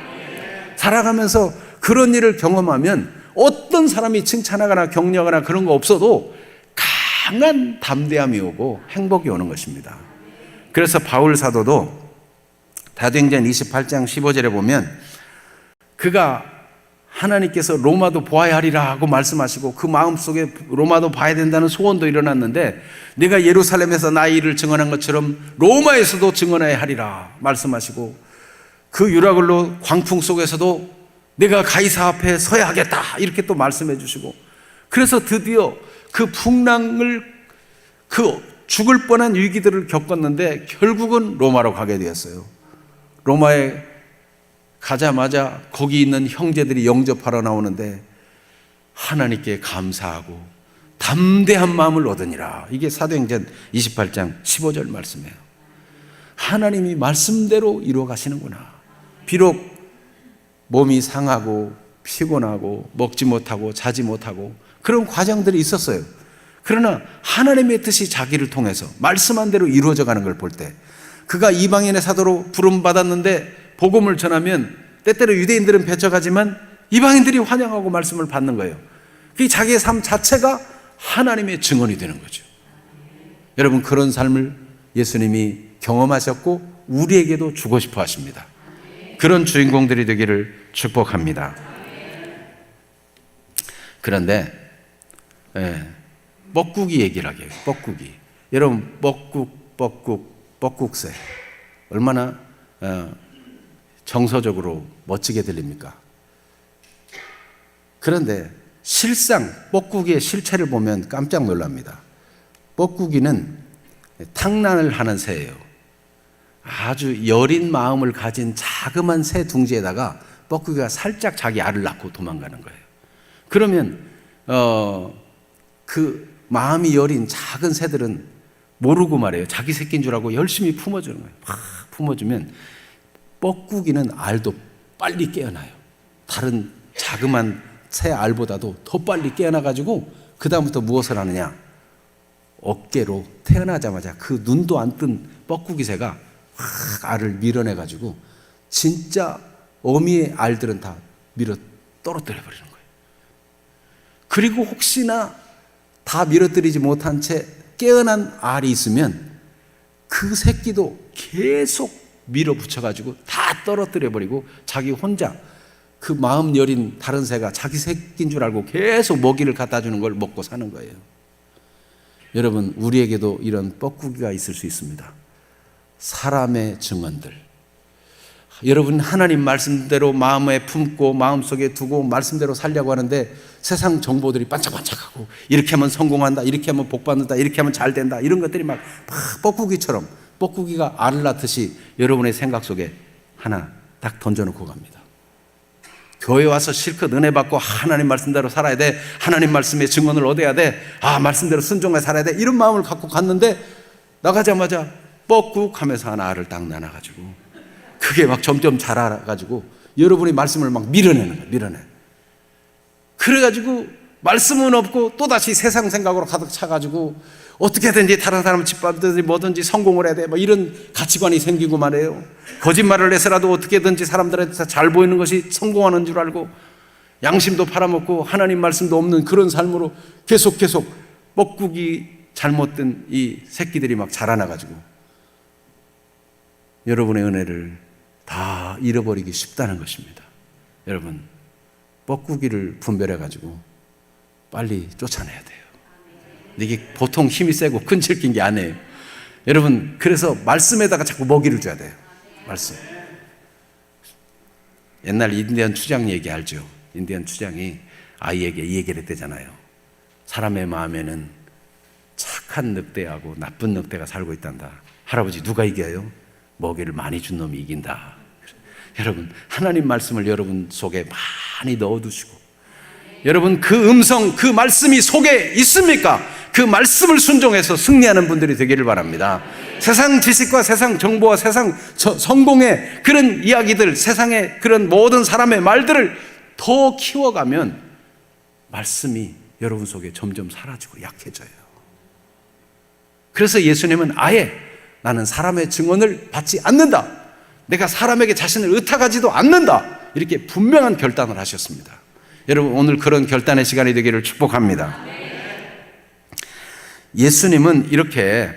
살아가면서 그런 일을 경험하면 어떤 사람이 칭찬하거나 격려하거나 그런 거 없어도 강한 담대함이 오고 행복이 오는 것입니다. 그래서 바울 사도도 사도행전 28장 15절에 보면 그가 하나님께서 로마도 보아야 하리라 하고 말씀하시고 그 마음속에 로마도 봐야 된다는 소원도 일어났는데 내가 예루살렘에서 나의 일을 증언한 것처럼 로마에서도 증언해야 하리라 말씀하시고, 그 유라굴로 광풍 속에서도 내가 가이사 앞에 서야 하겠다 이렇게 또 말씀해 주시고, 그래서 드디어 그 풍랑을, 그 죽을 뻔한 위기들을 겪었는데 결국은 로마로 가게 되었어요. 로마에 가자마자 거기 있는 형제들이 영접하러 나오는데 하나님께 감사하고 담대한 마음을 얻으니라. 이게 사도행전 28장 15절 말씀이에요. 하나님이 말씀대로 이루어 가시는구나. 비록 몸이 상하고 피곤하고 먹지 못하고 자지 못하고 그런 과정들이 있었어요. 그러나 하나님의 뜻이 자기를 통해서 말씀한 대로 이루어져 가는 걸 볼 때, 그가 이방인의 사도로 부름받았는데 복음을 전하면 때때로 유대인들은 배척하지만 이방인들이 환영하고 말씀을 받는 거예요. 그 자기의 삶 자체가 하나님의 증언이 되는 거죠. 여러분, 그런 삶을 예수님이 경험하셨고 우리에게도 주고 싶어 하십니다. 그런 주인공들이 되기를 축복합니다. 그런데 뻐꾸기 얘기를 하게 해요. 뻐꾸기. 여러분, 뻐국새 얼마나 정서적으로 멋지게 들립니까? 그런데 실상 뻐꾸기의 실체를 보면 깜짝 놀랍니다. 뻐꾸기는 탕란을 하는 새예요. 아주 여린 마음을 가진 자그만 새 둥지에다가 뻐꾸기가 살짝 자기 알을 낳고 도망가는 거예요. 그러면 그 마음이 여린 작은 새들은 모르고 말이에요. 자기 새끼인 줄 알고 열심히 품어주는 거예요. 막 품어주면 뻐꾸기는 알도 빨리 깨어나요. 다른 자그만 새 알보다도 더 빨리 깨어나가지고 그 다음부터 무엇을 하느냐, 어깨로 태어나자마자 그 눈도 안 뜬 뻐꾸기 새가 확 알을 밀어내가지고 진짜 어미의 알들은 다 밀어 떨어뜨려 버리는 거예요. 그리고 혹시나 다 밀어뜨리지 못한 채 깨어난 알이 있으면 그 새끼도 계속 밀어붙여가지고 다 떨어뜨려 버리고 자기 혼자 그 마음 여린 다른 새가 자기 새끼인 줄 알고 계속 먹이를 갖다 주는 걸 먹고 사는 거예요. 여러분, 우리에게도 이런 뻐꾸기가 있을 수 있습니다. 사람의 증언들, 여러분 하나님 말씀대로 마음에 품고 마음속에 두고 말씀대로 살려고 하는데 세상 정보들이 반짝반짝하고 이렇게 하면 성공한다, 이렇게 하면 복받는다, 이렇게 하면 잘 된다, 이런 것들이 막 뻐꾸기처럼, 뻐꾸기가 알을 낳듯이 여러분의 생각 속에 하나 딱 던져놓고 갑니다. 교회 와서 실컷 은혜 받고 하나님 말씀대로 살아야 돼, 하나님 말씀의 증언을 얻어야 돼, 말씀대로 순종해 살아야 돼, 이런 마음을 갖고 갔는데 나가자마자 뻐꾹 하면서 하나 알을 딱 나눠가지고 그게 막 점점 자라가지고 여러분이 말씀을 막 밀어내는 거예요. 밀어내. 그래가지고 말씀은 없고 또다시 세상 생각으로 가득 차가지고 어떻게든지 다른 사람 짓밟든지 뭐든지 성공을 해야 돼, 뭐 이런 가치관이 생기고 말이에요. 거짓말을 해서라도 어떻게든지 사람들한테 잘 보이는 것이 성공하는 줄 알고 양심도 팔아먹고 하나님 말씀도 없는 그런 삶으로 계속 뻐꾸기 잘못된 이 새끼들이 막 자라나가지고 여러분의 은혜를 다 잃어버리기 쉽다는 것입니다. 여러분, 뻐꾸기를 분별해가지고 빨리 쫓아내야 돼요. 이게 보통 힘이 세고 끈질긴 게 아니에요. 여러분, 그래서 말씀에다가 자꾸 먹이를 줘야 돼요. 말씀. 옛날 인디언 추장 얘기 알죠? 인디언 추장이 아이에게 이 얘기를 했대잖아요. 사람의 마음에는 착한 늑대하고 나쁜 늑대가 살고 있단다. 할아버지, 누가 이겨요? 먹이를 많이 준 놈이 이긴다. 여러분, 하나님 말씀을 여러분 속에 많이 넣어두시고, 여러분 그 음성, 그 말씀이 속에 있습니까? 그 말씀을 순종해서 승리하는 분들이 되기를 바랍니다. 세상 지식과 세상 정보와 세상 성공의 그런 이야기들, 세상의 그런 모든 사람의 말들을 더 키워가면 말씀이 여러분 속에 점점 사라지고 약해져요. 그래서 예수님은 아예 나는 사람의 증언을 받지 않는다, 내가 사람에게 자신을 의탁하지도 않는다, 이렇게 분명한 결단을 하셨습니다. 여러분, 오늘 그런 결단의 시간이 되기를 축복합니다. 예수님은 이렇게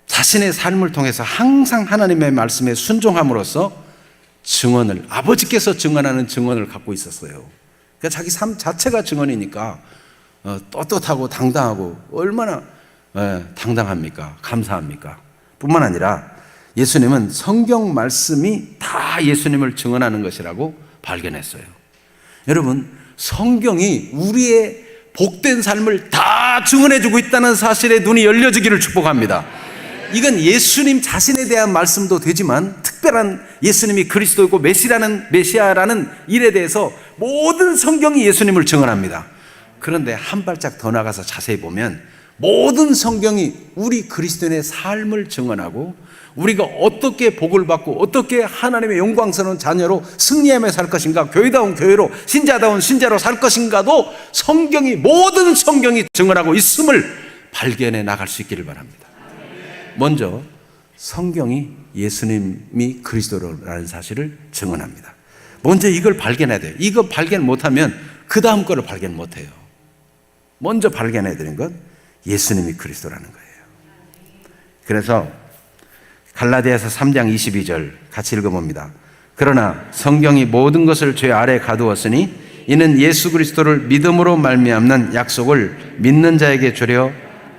자신의 삶을 통해서 항상 하나님의 말씀에 순종함으로써 증언을, 아버지께서 증언하는 증언을 갖고 있었어요. 그러니까 자기 삶 자체가 증언이니까 떳떳하고 당당하고 얼마나 당당합니까? 감사합니까? 뿐만 아니라 예수님은 성경 말씀이 다 예수님을 증언하는 것이라고 발견했어요. 여러분, 성경이 우리의 복된 삶을 다 증언해주고 있다는 사실에 눈이 열려지기를 축복합니다. 이건 예수님 자신에 대한 말씀도 되지만 특별한 예수님이 그리스도이고 메시아라는 일에 대해서 모든 성경이 예수님을 증언합니다. 그런데 한 발짝 더 나가서 자세히 보면 모든 성경이 우리 그리스도인의 삶을 증언하고 우리가 어떻게 복을 받고 어떻게 하나님의 영광스러운 자녀로 승리하며 살 것인가, 교회다운 교회로, 신자다운 신자로 살 것인가도 성경이, 모든 성경이 증언하고 있음을 발견해 나갈 수 있기를 바랍니다. 먼저 성경이 예수님이 그리스도라는 사실을 증언합니다. 먼저 이걸 발견해야 돼요. 이거 발견 못하면 그 다음 거를 발견 못해요. 먼저 발견해야 되는 건 예수님이 그리스도라는 거예요. 그래서 갈라디아서 3장 22절 같이 읽어봅니다. 그러나 성경이 모든 것을 죄 아래 가두었으니 이는 예수 그리스도를 믿음으로 말미암는 약속을 믿는 자에게 주려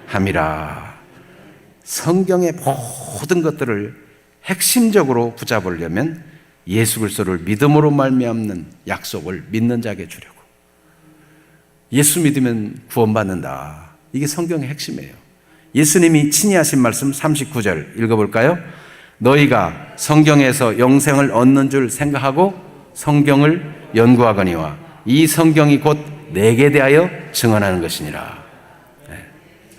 함이라. 성경의 모든 것들을 핵심적으로 붙잡으려면 예수 그리스도를 믿음으로 말미암는 약속을 믿는 자에게 주려고. 예수 믿으면 구원받는다. 이게 성경의 핵심이에요. 예수님이 친히 하신 말씀 39절 읽어볼까요? 너희가 성경에서 영생을 얻는 줄 생각하고 성경을 연구하거니와 이 성경이 곧 내게 대하여 증언하는 것이니라.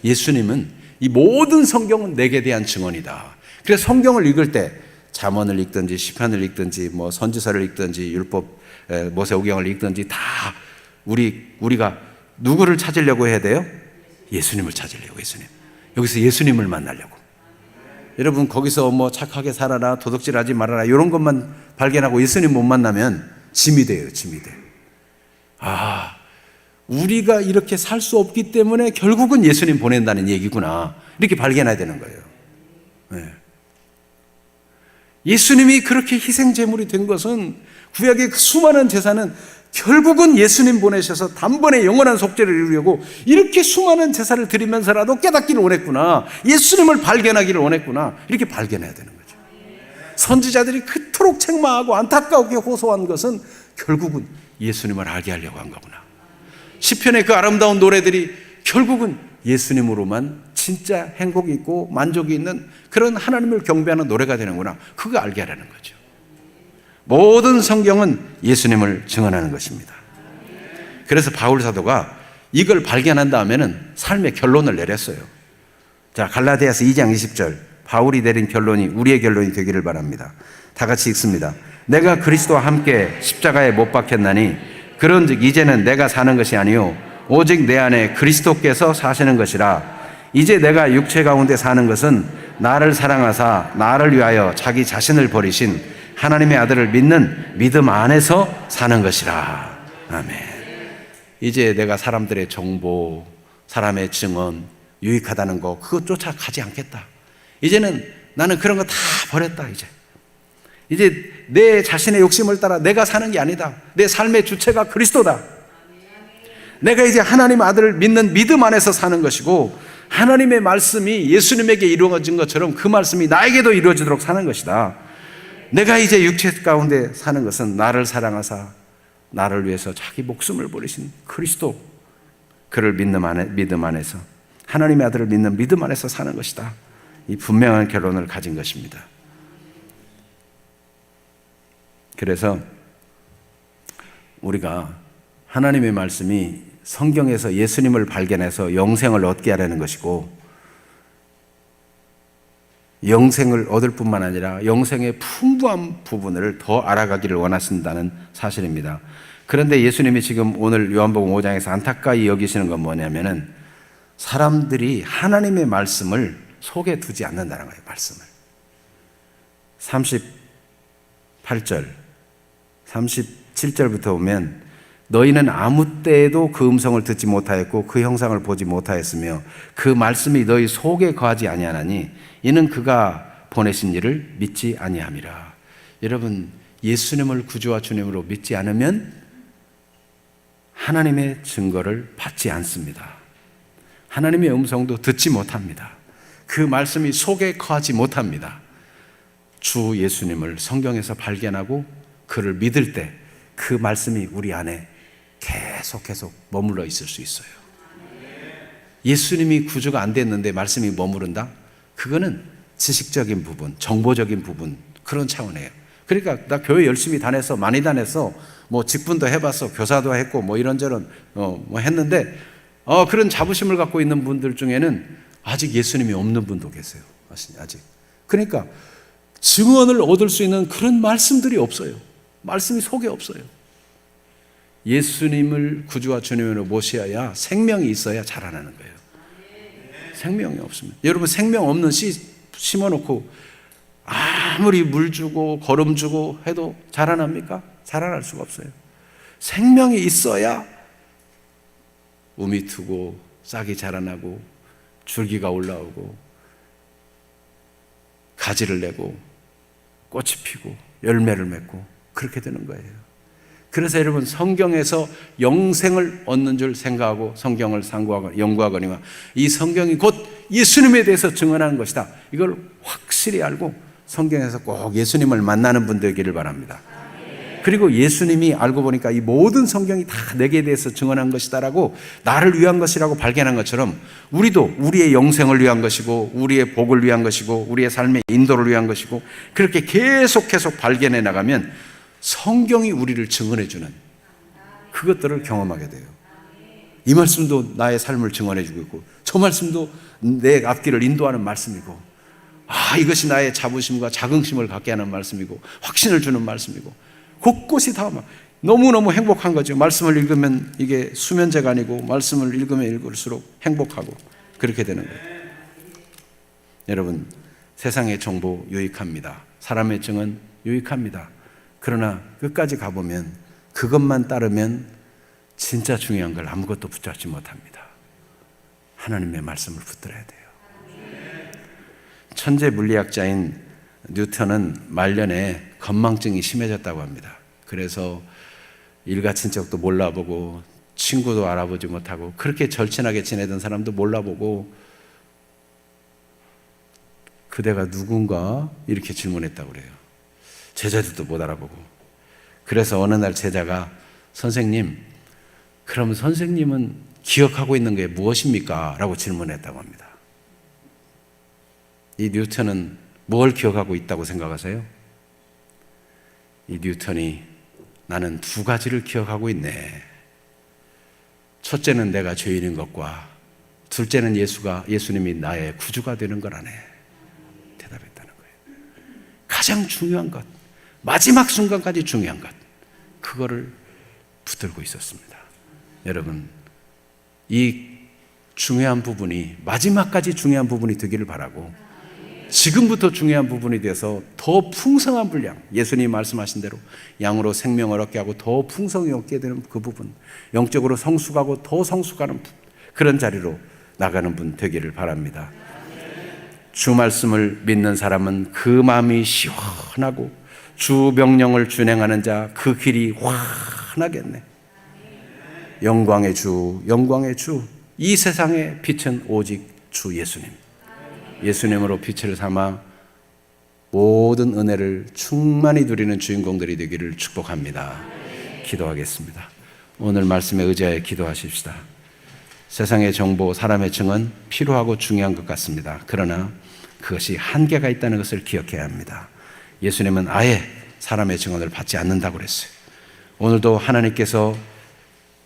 예수님은 이 모든 성경은 내게 대한 증언이다. 그래서 성경을 읽을 때 잠언을 읽든지 시편을 읽든지 뭐 선지서를 읽든지 율법 모세오경을 읽든지 다 우리가 누구를 찾으려고 해야 돼요? 예수님을 찾으려고. 예수님. 여기서 예수님을 만나려고. 여러분, 거기서 뭐 착하게 살아라, 도둑질하지 말아라 이런 것만 발견하고 예수님 못 만나면 짐이 돼요. 짐이 돼. 우리가 이렇게 살 수 없기 때문에 결국은 예수님 보낸다는 얘기구나, 이렇게 발견해야 되는 거예요. 네. 예수님이 그렇게 희생제물이 된 것은, 구약의 그 수많은 제사는 결국은 예수님 보내셔서 단번에 영원한 속죄를 이루려고 이렇게 수많은 제사를 드리면서라도 깨닫기를 원했구나, 예수님을 발견하기를 원했구나, 이렇게 발견해야 되는 거죠. 선지자들이 그토록 책망하고 안타깝게 호소한 것은 결국은 예수님을 알게 하려고 한 거구나. 시편의 그 아름다운 노래들이 결국은 예수님으로만 진짜 행복이 있고 만족이 있는 그런 하나님을 경배하는 노래가 되는구나. 그거 알게 하라는 거죠. 모든 성경은 예수님을 증언하는 것입니다. 그래서 바울 사도가 이걸 발견한 다음에는 삶의 결론을 내렸어요. 자, 갈라디아서 2장 20절 바울이 내린 결론이 우리의 결론이 되기를 바랍니다. 다 같이 읽습니다. 내가 그리스도와 함께 십자가에 못 박혔나니 그런즉 이제는 내가 사는 것이 아니요 오직 내 안에 그리스도께서 사시는 것이라. 이제 내가 육체 가운데 사는 것은 나를 사랑하사 나를 위하여 자기 자신을 버리신 하나님의 아들을 믿는 믿음 안에서 사는 것이라. 아멘. 이제 내가 사람들의 정보, 사람의 증언, 유익하다는 거 그것 쫓아 가지 않겠다. 이제는 나는 그런 거 다 버렸다. 이제 내 자신의 욕심을 따라 내가 사는 게 아니다. 내 삶의 주체가 그리스도다. 내가 이제 하나님 아들을 믿는 믿음 안에서 사는 것이고 하나님의 말씀이 예수님에게 이루어진 것처럼 그 말씀이 나에게도 이루어지도록 사는 것이다. 내가 이제 육체 가운데 사는 것은 나를 사랑하사 나를 위해서 자기 목숨을 버리신 그리스도, 그를 믿음 안에서 하나님의 아들을 믿는 믿음 안에서 사는 것이다. 이 분명한 결론을 가진 것입니다. 그래서 우리가 하나님의 말씀이 성경에서 예수님을 발견해서 영생을 얻게 하려는 것이고 영생을 얻을 뿐만 아니라 영생의 풍부한 부분을 더 알아가기를 원하신다는 사실입니다. 그런데 예수님이 지금 오늘 요한복음 5장에서 안타까이 여기시는 건 뭐냐면은 사람들이 하나님의 말씀을 속에 두지 않는다는 거예요. 말씀을 38절 37절부터 보면 너희는 아무 때에도 그 음성을 듣지 못하였고 그 형상을 보지 못하였으며 그 말씀이 너희 속에 거하지 아니하나니 이는 그가 보내신 이를 믿지 아니함이라. 여러분, 예수님을 구주와 주님으로 믿지 않으면 하나님의 증거를 받지 않습니다. 하나님의 음성도 듣지 못합니다. 그 말씀이 속에 거하지 못합니다. 주 예수님을 성경에서 발견하고 그를 믿을 때 그 말씀이 우리 안에 계속 머물러 있을 수 있어요. 예수님이 구주가 안 됐는데 말씀이 머무른다? 그거는 지식적인 부분, 정보적인 부분, 그런 차원이에요. 그러니까 나 교회 열심히 다녔어, 많이 다녔어, 뭐 직분도 해봤어, 교사도 했고 뭐 이런저런 뭐 했는데 그런 자부심을 갖고 있는 분들 중에는 아직 예수님이 없는 분도 계세요. 아직. 그러니까 증언을 얻을 수 있는 그런 말씀들이 없어요. 말씀이 속에 없어요. 예수님을 구주와 주님으로 모셔야 생명이 있어야 자라나는 거예요. 생명이 없습니다. 여러분, 생명 없는 씨 심어놓고 아무리 물 주고 거름 주고 해도 자라납니까? 자라날 수가 없어요. 생명이 있어야 우미 트고 싹이 자라나고 줄기가 올라오고 가지를 내고 꽃이 피고 열매를 맺고 그렇게 되는 거예요. 그래서 여러분, 성경에서 영생을 얻는 줄 생각하고 성경을 연구하거니와 이 성경이 곧 예수님에 대해서 증언하는 것이다. 이걸 확실히 알고 성경에서 꼭 예수님을 만나는 분들 되기를 바랍니다. 그리고 예수님이 알고 보니까 이 모든 성경이 다 내게 대해서 증언한 것이다라고 나를 위한 것이라고 발견한 것처럼 우리도 우리의 영생을 위한 것이고 우리의 복을 위한 것이고 우리의 삶의 인도를 위한 것이고 그렇게 계속 발견해 나가면 성경이 우리를 증언해 주는 그것들을 경험하게 돼요. 이 말씀도 나의 삶을 증언해 주고 있고 저 말씀도 내 앞길을 인도하는 말씀이고 이것이 나의 자부심과 자긍심을 갖게 하는 말씀이고 확신을 주는 말씀이고 곳곳이 다 너무너무 행복한 거죠. 말씀을 읽으면 이게 수면제가 아니고 말씀을 읽으면 읽을수록 행복하고 그렇게 되는 거예요. 여러분, 세상의 정보 유익합니다. 사람의 증언 유익합니다. 그러나 끝까지 가보면 그것만 따르면 진짜 중요한 걸 아무것도 붙잡지 못합니다. 하나님의 말씀을 붙들어야 돼요. 천재 물리학자인 뉴턴은 말년에 건망증이 심해졌다고 합니다. 그래서 일가 친척도 몰라보고 친구도 알아보지 못하고 그렇게 절친하게 지내던 사람도 몰라보고 그대가 누군가 이렇게 질문했다고 그래요. 제자들도 못 알아보고. 그래서 어느 날 제자가 선생님, 그럼 선생님은 기억하고 있는 게 무엇입니까? 라고 질문했다고 합니다. 이 뉴턴은 뭘 기억하고 있다고 생각하세요? 이 뉴턴이 나는 두 가지를 기억하고 있네. 첫째는 내가 죄인인 것과 둘째는 예수님이 나의 구주가 되는 거라네. 대답했다는 거예요. 가장 중요한 것, 마지막 순간까지 중요한 것, 그거를 붙들고 있었습니다. 여러분, 이 중요한 부분이 마지막까지 중요한 부분이 되기를 바라고, 지금부터 중요한 부분이 돼서 더 풍성한 분량, 예수님이 말씀하신 대로 양으로 생명을 얻게 하고 더 풍성히 얻게 되는 그 부분, 영적으로 성숙하고 더 성숙하는 그런 자리로 나가는 분 되기를 바랍니다. 주 말씀을 믿는 사람은 그 마음이 시원하고 주 명령을 준행하는 자 그 길이 환하겠네. 영광의 주, 영광의 주, 이 세상의 빛은 오직 주 예수님. 예수님으로 빛을 삼아 모든 은혜를 충만히 누리는 주인공들이 되기를 축복합니다. 기도하겠습니다. 오늘 말씀에 의지하여 기도하십시다. 세상의 정보, 사람의 증언 필요하고 중요한 것 같습니다. 그러나 그것이 한계가 있다는 것을 기억해야 합니다. 예수님은 아예 사람의 증언을 받지 않는다고 그랬어요. 오늘도 하나님께서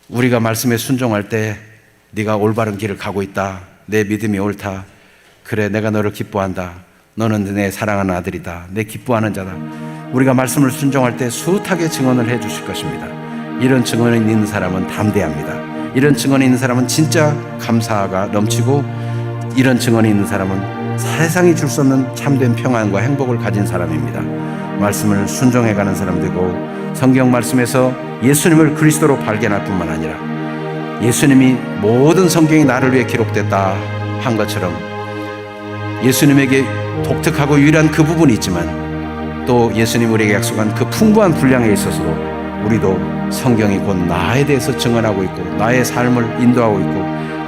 우리가 말씀에 순종할 때 네가 올바른 길을 가고 있다, 내 믿음이 옳다, 그래 내가 너를 기뻐한다, 너는 내 사랑하는 아들이다, 내 기뻐하는 자다, 우리가 말씀을 순종할 때 숱하게 증언을 해 주실 것입니다. 이런 증언이 있는 사람은 담대합니다. 이런 증언이 있는 사람은 진짜 감사가 넘치고, 이런 증언이 있는 사람은 세상이 줄 수 없는 참된 평안과 행복을 가진 사람입니다. 말씀을 순종해가는 사람 되고, 성경 말씀에서 예수님을 그리스도로 발견할 뿐만 아니라 예수님이 모든 성경이 나를 위해 기록됐다 한 것처럼 예수님에게 독특하고 유일한 그 부분이 있지만, 또 예수님 우리에게 약속한 그 풍부한 분량에 있어서도 우리도 성경이 곧 나에 대해서 증언하고 있고, 나의 삶을 인도하고 있고,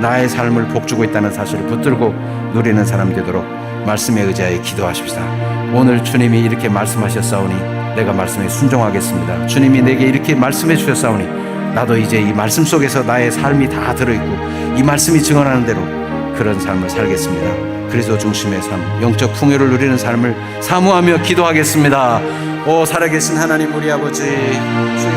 나의 삶을 복주고 있다는 사실을 붙들고 누리는 사람 되도록 말씀에 의지하여 기도하십시다. 오늘 주님이 이렇게 말씀하셨사오니 내가 말씀에 순종하겠습니다. 주님이 내게 이렇게 말씀해 주셨사오니 나도 이제 이 말씀 속에서 나의 삶이 다 들어있고 이 말씀이 증언하는 대로 그런 삶을 살겠습니다. 그리스도 중심의 삶, 영적 풍요를 누리는 삶을 사모하며 기도하겠습니다. 오 살아계신 하나님 우리 아버지, 주여